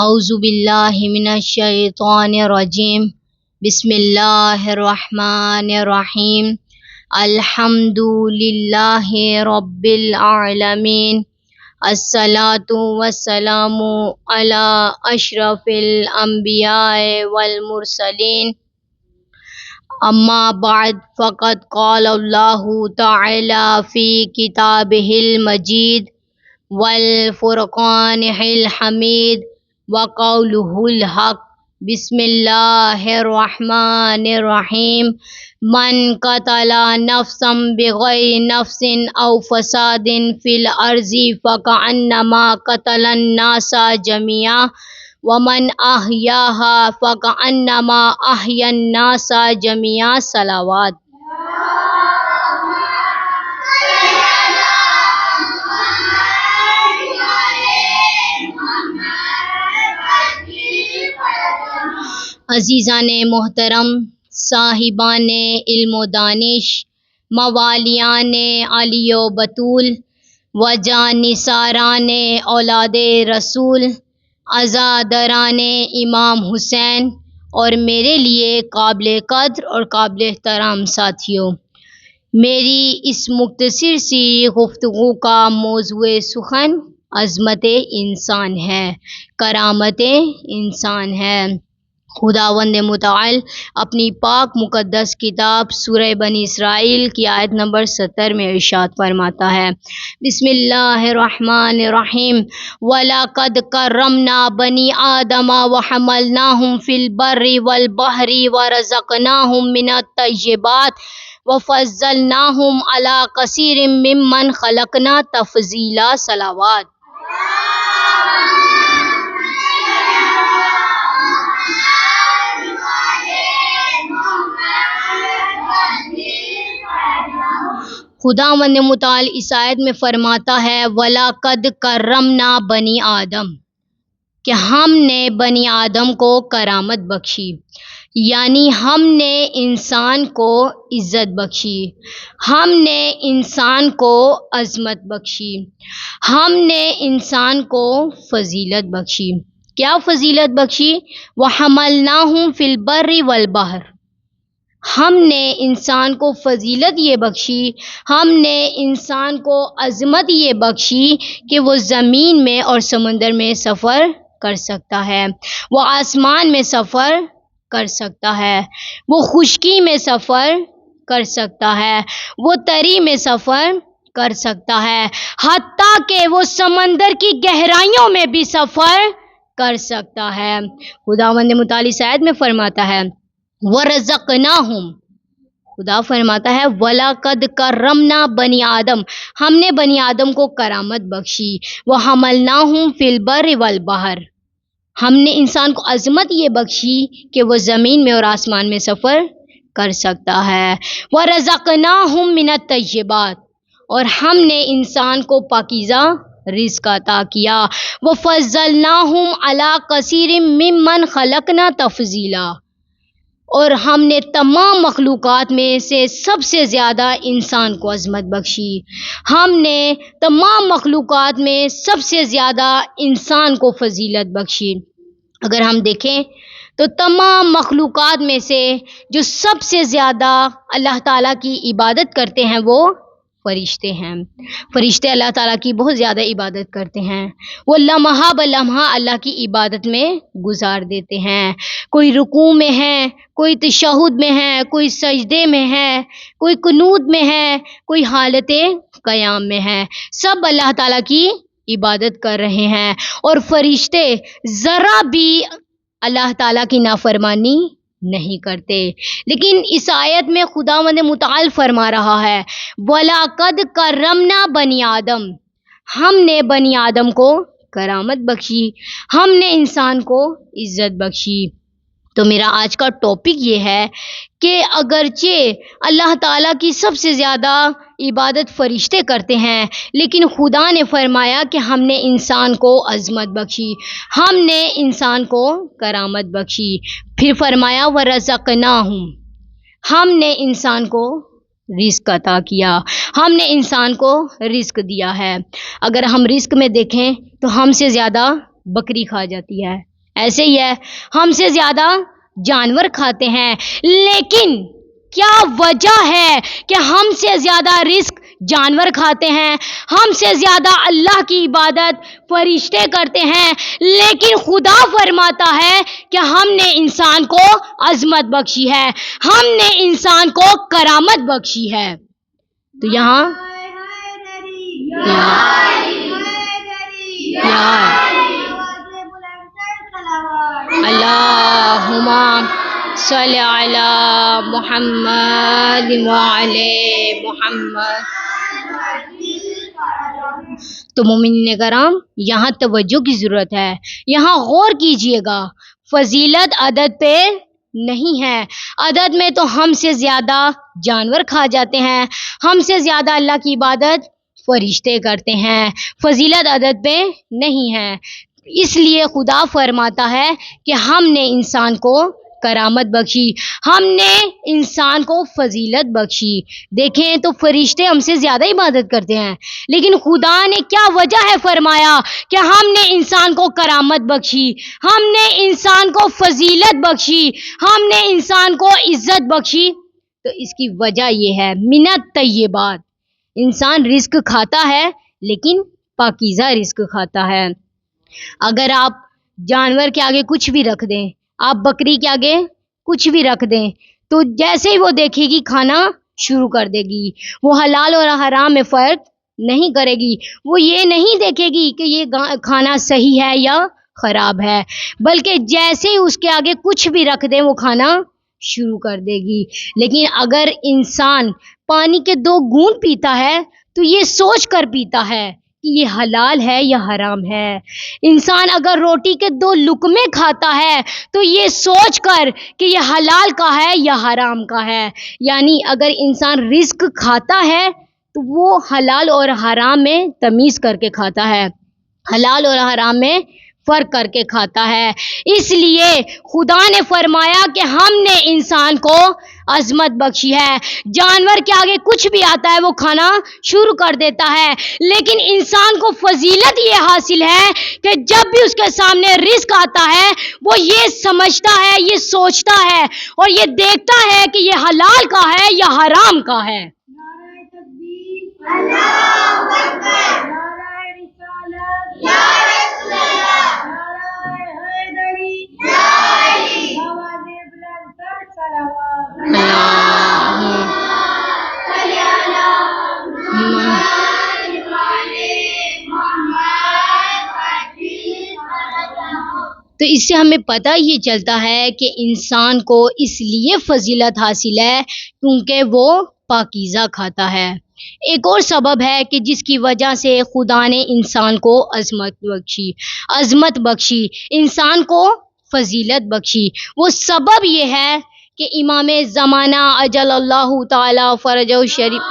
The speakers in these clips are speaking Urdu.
اعوذ باللہ من الشیطان الرجیم بسم اللہ الرحمن الرحیم الحمد للہ رب العالمین الصلاۃ والسلام علی اشرف الانبیاء والمرسلین اما بعد فقد قال اللہ تعالی فی کتابہ المجید والفرقان الحمید وقولہ الحق بسم اللہ الرحمن الرحیم من قتل نفسا بغیر نفس او فساد فی الارض فکأنما قتل الناس جميعا ومن احیاها فکأنما احیا الناس جميعا صلوات۔ عزیزان محترم، صاحبان علم و دانش، موالیان علی و بطول و جانثاران اولاد رسول، عزاداران امام حسین اور میرے لیے قابل قدر اور قابل احترام ساتھیوں، میری اس مختصر سی گفتگو کا موضوع سخن عظمت انسان ہے، کرامت انسان ہے۔ خداوند متعال اپنی پاک مقدس کتاب سورہ بنی اسرائیل کی آیت نمبر 70 میں ارشاد فرماتا ہے، بسم اللہ الرحمن الرحیم وَلَقَدْ كَرَّمْنَا بَنِي آدَمَ وَحَمَلْنَاهُمْ فِي الْبَرِّ وَالْبَحْرِ وَرَزَقْنَاهُمْ مِنَ الطَّيِّبَاتِ وَفَضَّلْنَاهُمْ عَلَى كَثِيرٍ مِّمَّنْ خَلَقْنَا تَفْضِيلًا۔ صلوات۔ خداوند متعال اس آیت میں فرماتا ہے وَلَقَدْ كَرَّمْنَا بَنِي آدم، کہ ہم نے بنی آدم کو کرامت بخشی، یعنی ہم نے انسان کو عزت بخشی، ہم نے انسان کو عظمت بخشی، ہم نے انسان کو فضیلت بخشی۔ کیا فضیلت بخشی؟ وَحَمَلْنَاهُمْ فِي الْبَرِّ وَالْبَحْرِ، ہم نے انسان کو فضیلت یہ بخشی، ہم نے انسان کو عظمت یہ بخشی کہ وہ زمین میں اور سمندر میں سفر کر سکتا ہے، وہ آسمان میں سفر کر سکتا ہے، وہ خشکی میں سفر کر سکتا ہے، وہ تری میں سفر کر سکتا ہے، حتیٰ کہ وہ سمندر کی گہرائیوں میں بھی سفر کر سکتا ہے۔ خداوند متعال اس آیت میں فرماتا ہے وَرَزَقْنَاهُمْ، خدا فرماتا ہے وَلَقَدْ كَرَّمْنَا بَنِي آدم، ہم نے بنی آدم کو کرامت بخشی، وَحَمَلْنَاهُمْ فِي الْبَرِّ وَالْبَحْرِ، ہم نے انسان کو عظمت یہ بخشی کہ وہ زمین میں اور آسمان میں سفر کر سکتا ہے، وَرَزَقْنَاهُمْ مِنَ الطَّيِّبَاتِ، اور ہم نے انسان کو پاکیزہ رزق عطا کیا، وَفَضَّلْنَاهُمْ عَلَى كَثِيرٍ مِّمَّنْ خَلَقْنَا تَفْضِيلًا، اور ہم نے تمام مخلوقات میں سے سب سے زیادہ انسان کو عظمت بخشی، ہم نے تمام مخلوقات میں سب سے زیادہ انسان کو فضیلت بخشی۔ اگر ہم دیکھیں تو تمام مخلوقات میں سے جو سب سے زیادہ اللہ تعالیٰ کی عبادت کرتے ہیں وہ فرشتے ہیں۔ فرشتے اللہ تعالیٰ کی بہت زیادہ عبادت کرتے ہیں، وہ لمحہ بلمحہ اللہ کی عبادت میں گزار دیتے ہیں، کوئی رکوع میں ہے، کوئی تشہد میں ہے، کوئی سجدے میں ہے، کوئی قنوت میں ہے، کوئی حالت قیام میں ہے، سب اللہ تعالیٰ کی عبادت کر رہے ہیں، اور فرشتے ذرا بھی اللہ تعالیٰ کی نافرمانی نہیں کرتے۔ لیکن اس آیت میں خداوند متعال فرما رہا ہے وَلَقَدْ كَرَّمْنَا بَنِي آدم، ہم نے بنی آدم کو کرامت بخشی، ہم نے انسان کو عزت بخشی۔ تو میرا آج کا ٹاپک یہ ہے کہ اگرچہ اللہ تعالیٰ کی سب سے زیادہ عبادت فرشتے کرتے ہیں، لیکن خدا نے فرمایا کہ ہم نے انسان کو عظمت بخشی، ہم نے انسان کو کرامت بخشی۔ پھر فرمایا وَرَزَقْنَاهُمْ، ہم نے انسان کو رزق عطا کیا، ہم نے انسان کو رزق دیا ہے۔ اگر ہم رزق میں دیکھیں تو ہم سے زیادہ بکری کھا جاتی ہے، ایسے ہی ہے، ہم سے زیادہ جانور کھاتے ہیں، لیکن کیا وجہ ہے کہ ہم سے زیادہ رزق جانور کھاتے ہیں، ہم سے زیادہ اللہ کی عبادت فرشتے کرتے ہیں، لیکن خدا فرماتا ہے کہ ہم نے انسان کو عظمت بخشی ہے، ہم نے انسان کو کرامت بخشی ہے۔ تو یہاں اللہم صلی علی محمد وعلی محمد۔ تو مومنین کرام، یہاں توجہ کی ضرورت ہے، یہاں غور کیجئے گا، فضیلت عدد پہ نہیں ہے، عدد میں تو ہم سے زیادہ جانور کھا جاتے ہیں، ہم سے زیادہ اللہ کی عبادت فرشتے کرتے ہیں، فضیلت عدد پہ نہیں ہے۔ اس لیے خدا فرماتا ہے کہ ہم نے انسان کو کرامت بخشی، ہم نے انسان کو فضیلت بخشی۔ دیکھیں تو فرشتے ہم سے زیادہ عبادت کرتے ہیں، لیکن خدا نے کیا وجہ ہے فرمایا کہ ہم نے انسان کو کرامت بخشی، ہم نے انسان کو فضیلت بخشی، ہم نے انسان کو عزت بخشی۔ تو اس کی وجہ یہ ہے، من الطیبات، انسان رزق کھاتا ہے لیکن پاکیزہ رزق کھاتا ہے۔ اگر آپ جانور کے آگے کچھ بھی رکھ دیں، آپ بکری کے آگے کچھ بھی رکھ دیں، تو جیسے ہی وہ دیکھے گی کھانا شروع کر دے گی، وہ حلال اور حرام میں فرق نہیں کرے گی، وہ یہ نہیں دیکھے گی کہ یہ کھانا صحیح ہے یا خراب ہے، بلکہ جیسے ہی اس کے آگے کچھ بھی رکھ دیں وہ کھانا شروع کر دے گی۔ لیکن اگر انسان پانی کے 2 گھونٹ پیتا ہے تو یہ سوچ کر پیتا ہے کہ یہ حلال ہے یا حرام ہے۔ انسان اگر روٹی کے 2 لقمے کھاتا ہے تو یہ سوچ کر کہ یہ حلال کا ہے یا حرام کا ہے۔ یعنی اگر انسان رزق کھاتا ہے تو وہ حلال اور حرام میں تمیز کر کے کھاتا ہے، حلال اور حرام میں فرق کر کے کھاتا ہے۔ اس لیے خدا نے فرمایا کہ ہم نے انسان کو عظمت بخشی ہے۔ جانور کے آگے کچھ بھی آتا ہے وہ کھانا شروع کر دیتا ہے، لیکن انسان کو فضیلت یہ حاصل ہے کہ جب بھی اس کے سامنے رزق آتا ہے وہ یہ سمجھتا ہے، یہ سوچتا ہے اور یہ دیکھتا ہے کہ یہ حلال کا ہے یا حرام کا ہے۔ نعرہ تکبیر، اللہ اکبر، نعرہ رسالت، یا رسول اللہ، نعرہ حیدری، یا علی، آواز بلند کر صلوات، اللہم صلی علی محمد وعلی محمد وسلم۔ تو اس سے ہمیں پتہ یہ چلتا ہے کہ انسان کو اس لیے فضیلت حاصل ہے کیونکہ وہ پاکیزہ کھاتا ہے۔ ایک اور سبب ہے کہ جس کی وجہ سے خدا نے انسان کو عظمت بخشی، انسان کو فضیلت بخشی، وہ سبب یہ ہے کہ امام زمانہ اجل اللہ تعالی فرجہ الشریف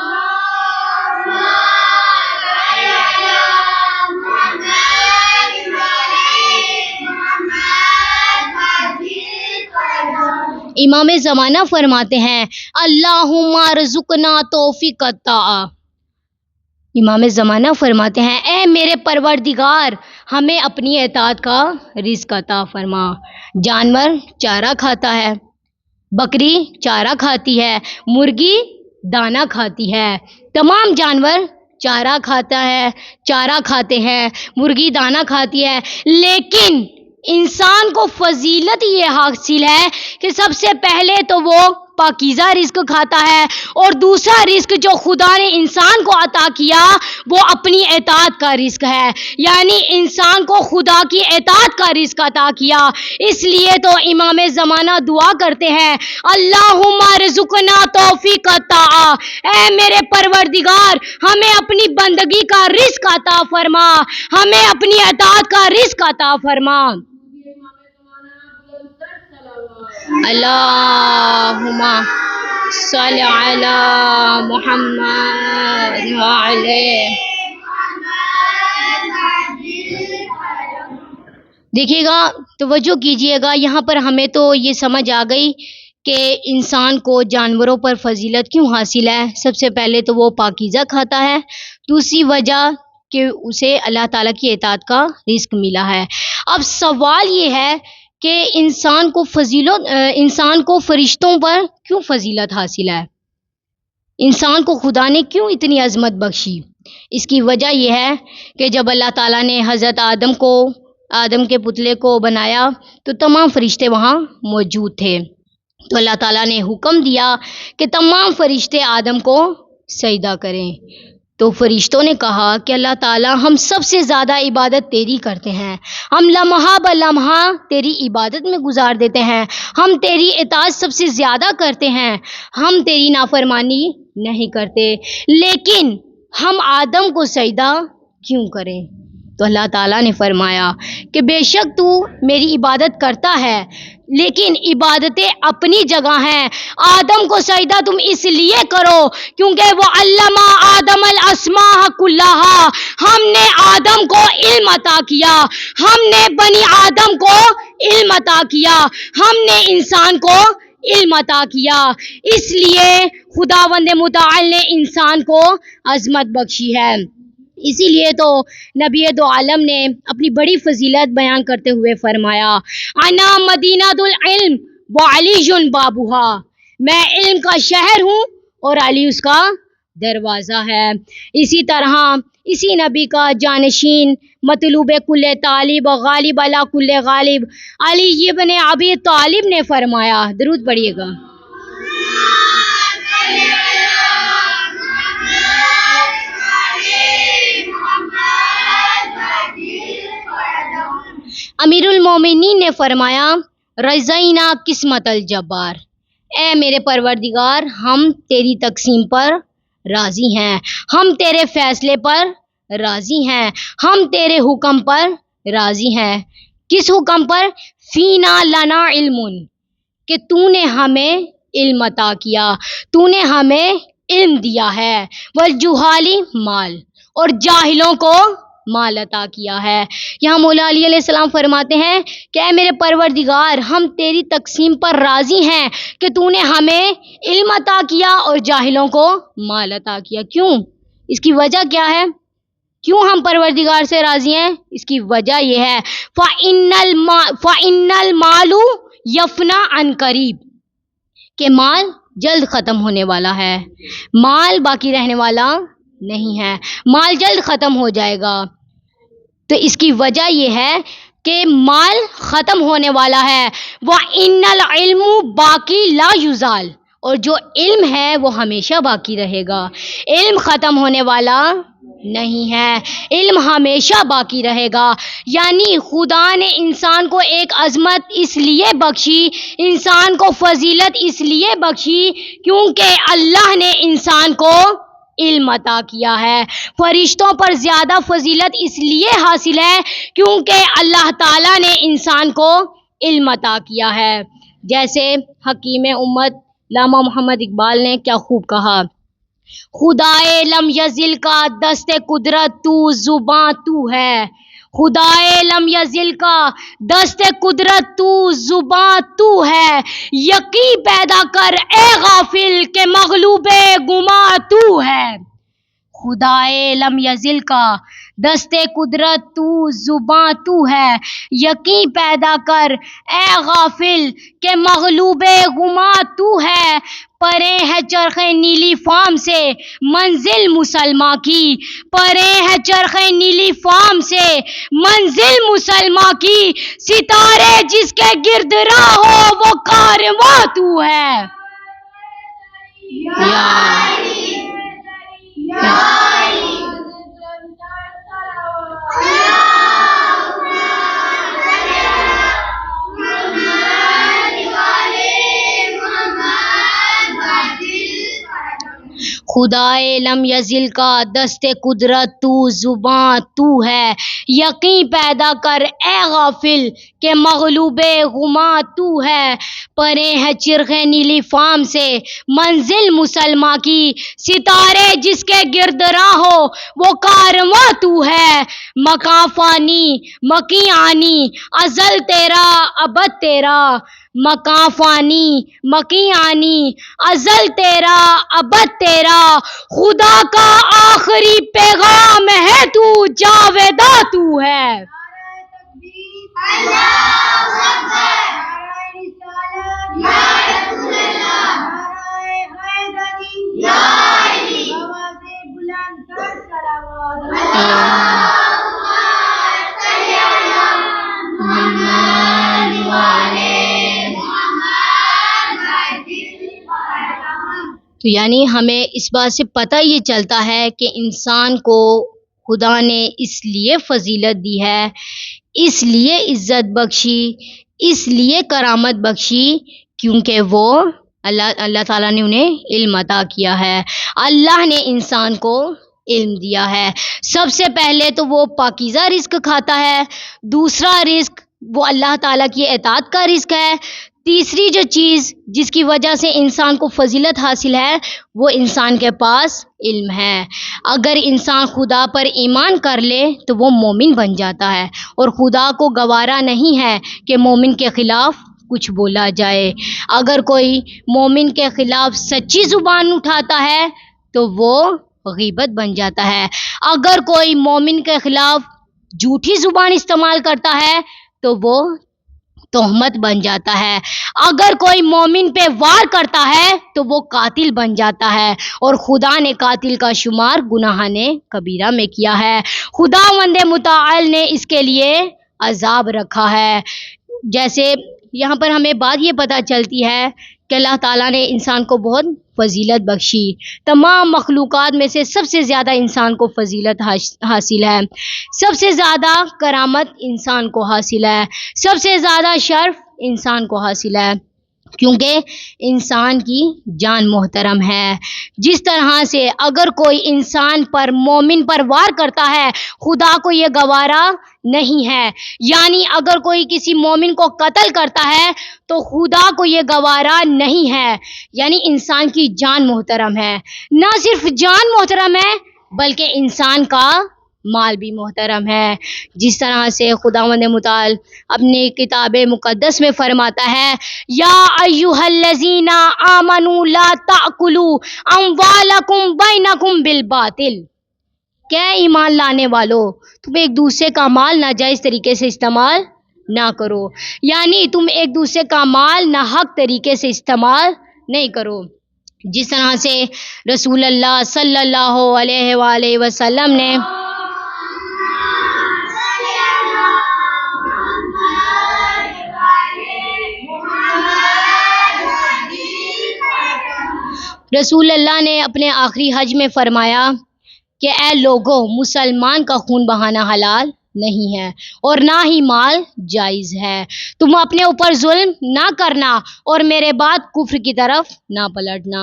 امام زمانہ فرماتے ہیں اللہم ارزقنا توفیق الطاعہ۔ امام زمانہ فرماتے ہیں اے میرے پروردگار ہمیں اپنی اطاعت کا رزق عطا فرما۔ جانور چارہ کھاتا ہے، بکری چارہ کھاتی ہے، مرغی دانہ کھاتی ہے، تمام جانور چارہ کھاتا ہے، چارہ کھاتے ہیں، مرغی دانہ کھاتی ہے، لیکن انسان کو فضیلت یہ حاصل ہے کہ سب سے پہلے تو وہ پاکیزہ رزق کھاتا ہے، اور دوسرا رزق جو خدا نے انسان کو عطا کیا وہ اپنی اطاعت کا رزق ہے، یعنی انسان کو خدا کی اطاعت کا رزق عطا کیا۔ اس لیے تو امام زمانہ دعا کرتے ہیں اللہم ارزقنا توفیق الطاعہ، اے میرے پروردگار ہمیں اپنی بندگی کا رزق عطا فرما، ہمیں اپنی اطاعت کا رزق عطا فرما۔ اللہم صلی علی محمد وعلی۔ دیکھیے گا، توجہ کیجئے گا، یہاں پر ہمیں تو یہ سمجھ آ گئی کہ انسان کو جانوروں پر فضیلت کیوں حاصل ہے۔ سب سے پہلے تو وہ پاکیزہ کھاتا ہے، دوسری وجہ کہ اسے اللہ تعالیٰ کی اطاعت کا رزق ملا ہے۔ اب سوال یہ ہے کہ انسان کو فرشتوں پر کیوں فضیلت حاصل ہے، انسان کو خدا نے کیوں اتنی عظمت بخشی؟ اس کی وجہ یہ ہے کہ جب اللہ تعالیٰ نے حضرت آدم کے پتلے کو بنایا تو تمام فرشتے وہاں موجود تھے، تو اللہ تعالیٰ نے حکم دیا کہ تمام فرشتے آدم کو سجدہ کریں، تو فرشتوں نے کہا کہ اللہ تعالیٰ ہم سب سے زیادہ عبادت تیری کرتے ہیں، ہم لمحہ بلمحہ تیری عبادت میں گزار دیتے ہیں، ہم تیری اطاعت سب سے زیادہ کرتے ہیں، ہم تیری نافرمانی نہیں کرتے، لیکن ہم آدم کو سجدہ کیوں کریں؟ تو اللہ تعالیٰ نے فرمایا کہ بے شک تو میری عبادت کرتا ہے، لیکن عبادتیں اپنی جگہ ہیں، آدم کو سجدہ تم اس لیے کرو کیونکہ وہ علمہ آدم الاسماء کلہا، ہم نے آدم کو علم عطا کیا، ہم نے بنی آدم کو علم عطا کیا، ہم نے انسان کو علم عطا کیا، اس لیے خداوند متعال نے انسان کو عظمت بخشی ہے۔ اسی لیے تو نبی دو عالم نے اپنی بڑی فضیلت بیان کرتے ہوئے فرمایا، انا مدینۃ العلم وعلی بابھا، میں علم کا شہر ہوں اور علی اس کا دروازہ ہے۔ اسی طرح اسی نبی کا جانشین مطلوب کل طالب غالب علی کل غالب علی ابن ابی طالب نے فرمایا، درود پڑھیے گا۔ امیر المومنین نے فرمایا، رضینا قسمت الجبار، اے میرے پروردگار ہم تیری تقسیم پر راضی ہیں، ہم تیرے فیصلے پر راضی ہیں، ہم تیرے حکم پر راضی ہیں۔ کس حکم پر؟ فینا لنا علم، کہ تو نے ہمیں علم عطا کیا، تو نے ہمیں علم دیا ہے، والجہالی مال، اور جاہلوں کو مال عطا کیا ہے۔ یہاں مولا علی علیہ السلام فرماتے ہیں کہ اے میرے پروردگار ہم تیری تقسیم پر راضی ہیں کہ تو نے ہمیں علم عطا کیا اور جاہلوں کو مال عطا کیا۔ کیوں؟ اس کی وجہ کیا ہے؟ کیوں ہم پروردگار سے راضی ہیں؟ اس کی وجہ یہ ہے، فَإِنَّ الْمَالُ يَفْنَىٰ عَنْ قَرِيب، کہ مال جلد ختم ہونے والا ہے، مال باقی رہنے والا نہیں ہے، مال جلد ختم ہو جائے گا۔ تو اس کی وجہ یہ ہے کہ مال ختم ہونے والا ہے۔ وَإِنَّ الْعِلْمُ بَاقٍ لَا يُزَالُ، اور جو علم ہے وہ ہمیشہ باقی رہے گا، علم ختم ہونے والا نہیں ہے، علم ہمیشہ باقی رہے گا۔ یعنی خدا نے انسان کو ایک عظمت اس لیے بخشی، انسان کو فضیلت اس لیے بخشی کیونکہ اللہ نے انسان کو علم عطا کیا ہے۔ فرشتوں پر زیادہ فضیلت اس لیے حاصل ہے کیونکہ اللہ تعالیٰ نے انسان کو علم عطا کیا ہے۔ جیسے حکیم امت علامہ محمد اقبال نے کیا خوب کہا، خدائے لم یزل کا دست قدرت تو زباں تو ہے، خدائے لم یزل کا دست قدرت تو زباں تو ہے، یقین پیدا کر اے غافل کہ مغلوب گماں تو ہے۔ خدائے لم یزل کا دست قدرت تو زباں تو ہے، یقین پیدا کر اے غافل کہ مغلوب گماں تو ہے، پرے ہے چرخ نیلی فام سے منزل مسلمہ کی، پرے ہے چرخ نیلی فام سے منزل مسلمہ کی، ستارے جس کے گرد راہ ہو وہ کارواں تو ہے۔ خدائے لم یزل کا دست قدرت تو زباں تو ہے، یقین پیدا کر اے غافل کہ مغلوب غماں تو ہے، پرے ہے چرخ نیلی فام سے منزل مسلمہ کی، ستارے جس کے گرد راہ ہو وہ کارواں تو ہے۔ مکاں فانی مکی آنی ازل تیرا ابد تیرا، مکاں فانی مکی آنی ازل تیرا ابد تیرا، خدا کا آخری پیغام ہے تو جاویداں تو ہے۔ اللہ اکبر۔ تو یعنی ہمیں اس بات سے پتہ یہ چلتا ہے کہ انسان کو خدا نے اس لیے فضیلت دی ہے، اس لیے عزت بخشی، اس لیے کرامت بخشی، کیونکہ وہ اللہ تعالیٰ نے انہیں علم عطا کیا ہے، اللہ نے انسان کو علم دیا ہے۔ سب سے پہلے تو وہ پاکیزہ رزق کھاتا ہے، دوسرا رزق وہ اللہ تعالیٰ کی اطاعت کا رزق ہے، تیسری جو چیز جس کی وجہ سے انسان کو فضیلت حاصل ہے وہ انسان کے پاس علم ہے۔ اگر انسان خدا پر ایمان کر لے تو وہ مومن بن جاتا ہے، اور خدا کو گوارا نہیں ہے کہ مومن کے خلاف کچھ بولا جائے۔ اگر کوئی مومن کے خلاف سچی زبان اٹھاتا ہے تو وہ غیبت بن جاتا ہے، اگر کوئی مومن کے خلاف جھوٹی زبان استعمال کرتا ہے تو وہ تہمت بن جاتا ہے، اگر کوئی مومن پہ وار کرتا ہے تو وہ قاتل بن جاتا ہے، اور خدا نے قاتل کا شمار گناہان کبیرہ میں کیا ہے۔ خداوند متعال نے اس کے لیے عذاب رکھا ہے۔ جیسے یہاں پر ہمیں بات یہ پتہ چلتی ہے کہ اللہ تعالیٰ نے انسان کو بہت فضیلت بخشی، تمام مخلوقات میں سے سب سے زیادہ انسان کو فضیلت حاصل ہے، سب سے زیادہ کرامت انسان کو حاصل ہے، سب سے زیادہ شرف انسان کو حاصل ہے، کیونکہ انسان کی جان محترم ہے۔ جس طرح سے اگر کوئی انسان پر مومن پر وار کرتا ہے خدا کو یہ گوارا نہیں ہے، یعنی اگر کوئی کسی مومن کو قتل کرتا ہے تو خدا کو یہ گوارا نہیں ہے، یعنی انسان کی جان محترم ہے، نہ صرف جان محترم ہے بلکہ انسان کا مال بھی محترم ہے۔ جس طرح سے خداوند متعال اپنی کتاب مقدس میں فرماتا ہے، یا ایھا الذین آمنوا لا تأکلوا اموالکم بینکم بالباطل، کہ ایمان لانے والو تم ایک دوسرے کا مال ناجائز طریقے سے استعمال نہ کرو، یعنی تم ایک دوسرے کا مال ناحق طریقے سے استعمال نہیں کرو۔ جس طرح سے رسول اللہ صلی اللہ علیہ وآلہ وسلم نے اپنے آخری حج میں فرمایا کہ اے لوگو، مسلمان کا خون بہانا حلال نہیں ہے اور نہ ہی مال جائز ہے، تم اپنے اوپر ظلم نہ کرنا اور میرے بعد کفر کی طرف نہ پلٹنا۔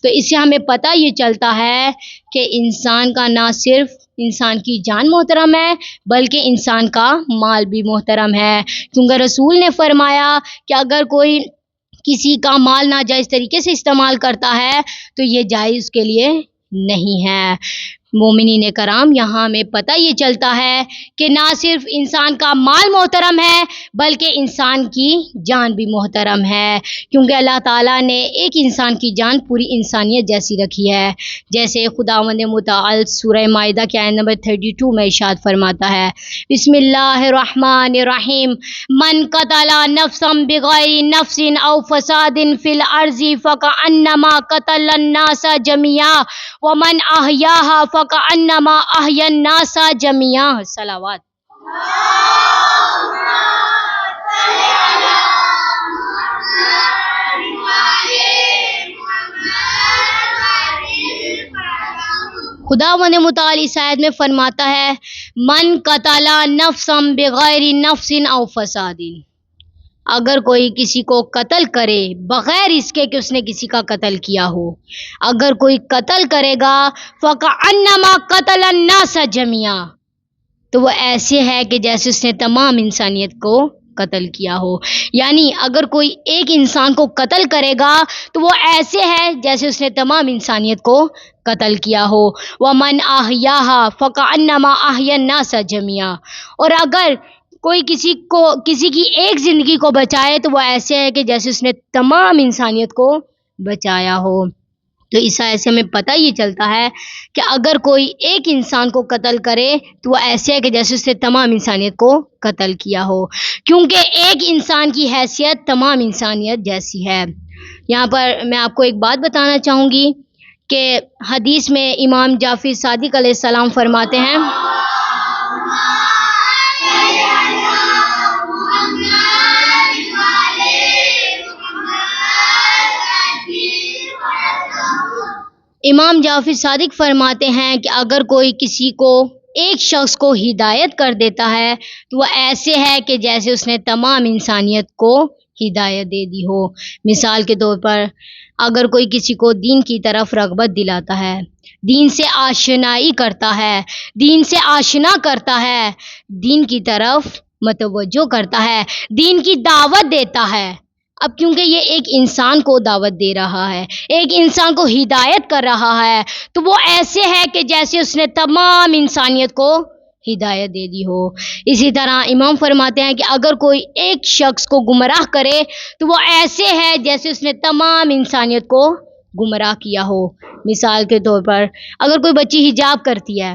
تو اس سے ہمیں پتہ یہ چلتا ہے کہ انسان کا نہ صرف انسان کی جان محترم ہے بلکہ انسان کا مال بھی محترم ہے، کیونکہ رسول نے فرمایا کہ اگر کوئی کسی کا مال ناجائز طریقے سے استعمال کرتا ہے تو یہ جائز کے لیے نہیں ہے۔ مومنین کرام، یہاں ہمیں پتہ یہ چلتا ہے کہ نہ صرف انسان کا مال محترم ہے بلکہ انسان کی جان بھی محترم ہے، کیونکہ اللہ تعالیٰ نے ایک انسان کی جان پوری انسانیت جیسی رکھی ہے، جیسے خداوند متعال سورہ مائدہ کی آیت نمبر 32 میں ارشاد فرماتا ہے، بسم اللہ الرحمن الرحیم، من قتل نفسا بغیر نفس او فساد فی الارض فکأنما قتل الناس جميعا ومن احیاها فکأنما احیا الناس جميعا۔ صلوات۔ خداوند متعال اس آیت میں فرماتا ہے، من قتل نفسا بغیر نفس او فساد، اگر کوئی کسی کو قتل کرے بغیر اس کے کہ اس نے کسی کا قتل کیا ہو، اگر کوئی قتل کرے گا فَكَأَنَّمَا قَتَلَ النَّاسَ جَمِيعًا، تو وہ ایسے ہے کہ جیسے اس نے تمام انسانیت کو قتل کیا ہو، یعنی اگر کوئی ایک انسان کو قتل کرے گا تو وہ ایسے ہے جیسے اس نے تمام انسانیت کو قتل کیا ہو۔ وَمَنْ أَحْيَاهَا فَكَأَنَّمَا أَحْيَا النَّاسَ جَمِيعًا، اور اگر کوئی کسی کی ایک زندگی کو بچائے تو وہ ایسے ہے کہ جیسے اس نے تمام انسانیت کو بچایا ہو۔ تو اس آیت سے ہمیں پتہ یہ چلتا ہے کہ اگر کوئی ایک انسان کو قتل کرے تو وہ ایسے ہے کہ جیسے اس نے تمام انسانیت کو قتل کیا ہو، کیونکہ ایک انسان کی حیثیت تمام انسانیت جیسی ہے۔ یہاں پر میں آپ کو ایک بات بتانا چاہوں گی کہ حدیث میں امام جعفر صادق علیہ السلام فرماتے ہیں امام جعفر صادق فرماتے ہیں کہ اگر کوئی کسی کو ایک شخص کو ہدایت کر دیتا ہے تو وہ ایسے ہے کہ جیسے اس نے تمام انسانیت کو ہدایت دے دی ہو۔ مثال کے طور پر اگر کوئی کسی کو دین کی طرف رغبت دلاتا ہے، دین سے آشنائی کرتا ہے، دین سے آشنا کرتا ہے، دین کی طرف متوجہ کرتا ہے، دین کی دعوت دیتا ہے، اب کیونکہ یہ ایک انسان کو دعوت دے رہا ہے، ایک انسان کو ہدایت کر رہا ہے، تو وہ ایسے ہے کہ جیسے اس نے تمام انسانیت کو ہدایت دے دی ہو۔ اسی طرح امام فرماتے ہیں کہ اگر کوئی ایک شخص کو گمراہ کرے تو وہ ایسے ہے جیسے اس نے تمام انسانیت کو گمراہ کیا ہو۔ مثال کے طور پر اگر کوئی بچی حجاب کرتی ہے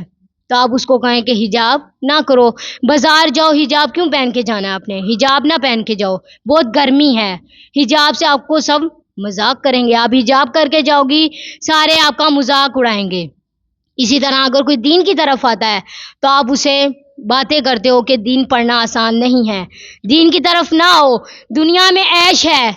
تو آپ اس کو کہیں کہ حجاب نہ کرو، بازار جاؤ حجاب کیوں پہن کے جانا ہے، آپ نے حجاب نہ پہن کے جاؤ، بہت گرمی ہے، حجاب سے آپ کو سب مذاق کریں گے، آپ حجاب کر کے جاؤ گی سارے آپ کا مذاق اڑائیں گے۔ اسی طرح اگر کوئی دین کی طرف آتا ہے تو آپ اسے باتیں کرتے ہو کہ دین پڑھنا آسان نہیں ہے، دین کی طرف نہ آؤ، دنیا میں عیش ہے،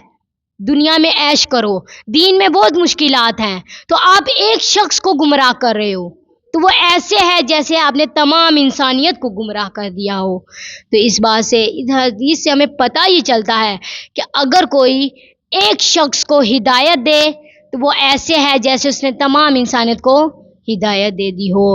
دنیا میں عیش کرو، دین میں بہت مشکلات ہیں، تو آپ ایک شخص کو گمراہ کر رہے ہو تو وہ ایسے ہے جیسے آپ نے تمام انسانیت کو گمراہ کر دیا ہو۔ تو اس بات سے اس حدیث سے ہمیں پتہ یہ چلتا ہے کہ اگر کوئی ایک شخص کو ہدایت دے تو وہ ایسے ہے جیسے اس نے تمام انسانیت کو ہدایت دے دی ہو،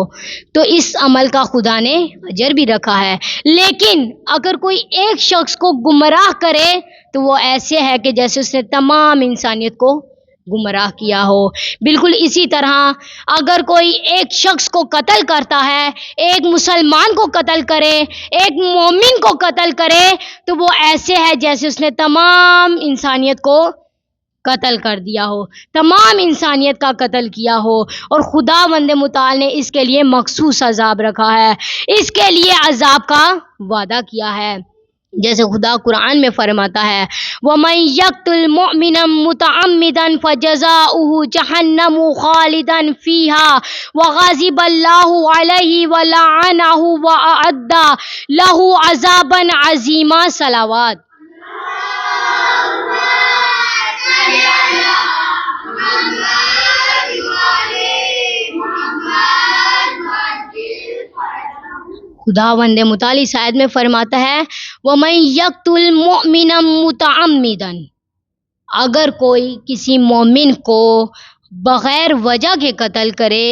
تو اس عمل کا خدا نے اجر بھی رکھا ہے۔ لیکن اگر کوئی ایک شخص کو گمراہ کرے تو وہ ایسے ہے کہ جیسے اس نے تمام انسانیت کو گمراہ کیا ہو۔ بالکل اسی طرح اگر کوئی ایک شخص کو قتل کرتا ہے، ایک مسلمان کو قتل کرے، ایک مومن کو قتل کرے تو وہ ایسے ہے جیسے اس نے تمام انسانیت کو قتل کر دیا ہو، تمام انسانیت کا قتل کیا ہو، اور خداوند متعال نے اس کے لیے مخصوص عذاب رکھا ہے، اس کے لیے عذاب کا وعدہ کیا ہے۔ جیسے خدا قرآن میں فرماتا ہے وَمَن يَقْتُلْ مُؤْمِنًا مُتَعَمِّدًا فَجَزَاؤُهُ جَهَنَّمُ خَالِدًا فِيهَا وَغَضِبَ اللَّهُ عَلَيْهِ وَلَعَنَهُ وَأَعَدَّ لَهُ عَذَابًا عَظِيمًا۔ صلوات۔ خداوند متعال اس آیت میں فرماتا ہے وَمَن يَقْتُلْ مُؤْمِنًا مُتَعَمِّدًا، اگر کوئی کسی مومن کو بغیر وجہ کے قتل کرے،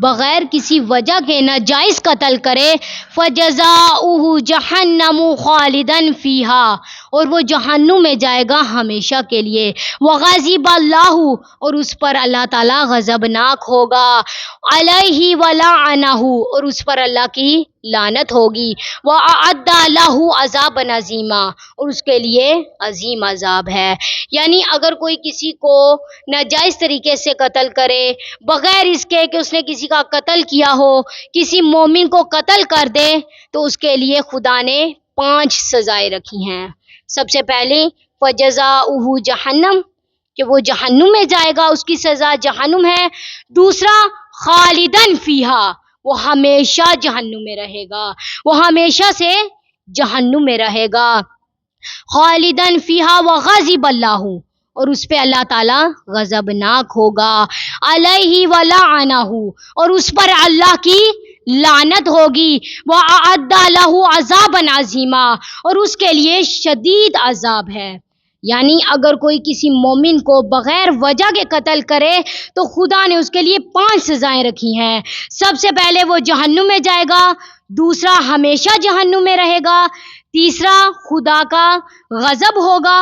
بغیر کسی وجہ کے ناجائز قتل کرے، فَجَزَاؤُهُ جَهَنَّمُ خَالِدًا فِيهَا، اور وہ جہنم میں جائے گا ہمیشہ کے لیے، وَغَضِبَ اللَّهُ، اور اس پر اللہ تعالیٰ غضبناک ہوگا، عَلَيْهِ وَلَعَنَهُ، اور اس پر اللہ کی لعنت ہوگی، وَأَعَدَّ لَهُ عَذَابًا عَظِيمًا، اور اس کے لیے عظیم عذاب ہے۔ یعنی اگر کوئی کسی کو ناجائز طریقے سے قتل کرے، بغیر اس کے کہ اس نے کسی کا قتل کیا ہو، کسی مومن کو قتل کر دے، تو اس کے لیے خدا نے 5 سزائیں رکھی ہیں۔ سب سے پہلے فَجَزَاؤُهُ جَہَنَّم، کہ وہ جہنم میں جائے گا، اس کی سزا جہنم ہے۔ دوسرا خالدن فیہا، وہ ہمیشہ جہنم میں رہے گا، وہ ہمیشہ سے جہنم میں رہے گا۔ خالدن فیہا وغضب اللہ، اور اس پہ اللہ تعالیٰ غضبناک ہوگا، علیہ ولعنہ، اور اس پر اللہ کی لعنت ہوگی، وَأَعَدَّ لَهُ عَذَابًا عَظِيمًا، اور اس کے لیے شدید عذاب ہے۔ یعنی اگر کوئی کسی مومن کو بغیر وجہ کے قتل کرے تو خدا نے اس کے لیے 5 سزائیں رکھی ہیں۔ سب سے پہلے وہ جہنم میں جائے گا، دوسرا ہمیشہ جہنم میں رہے گا، تیسرا خدا کا غضب ہوگا،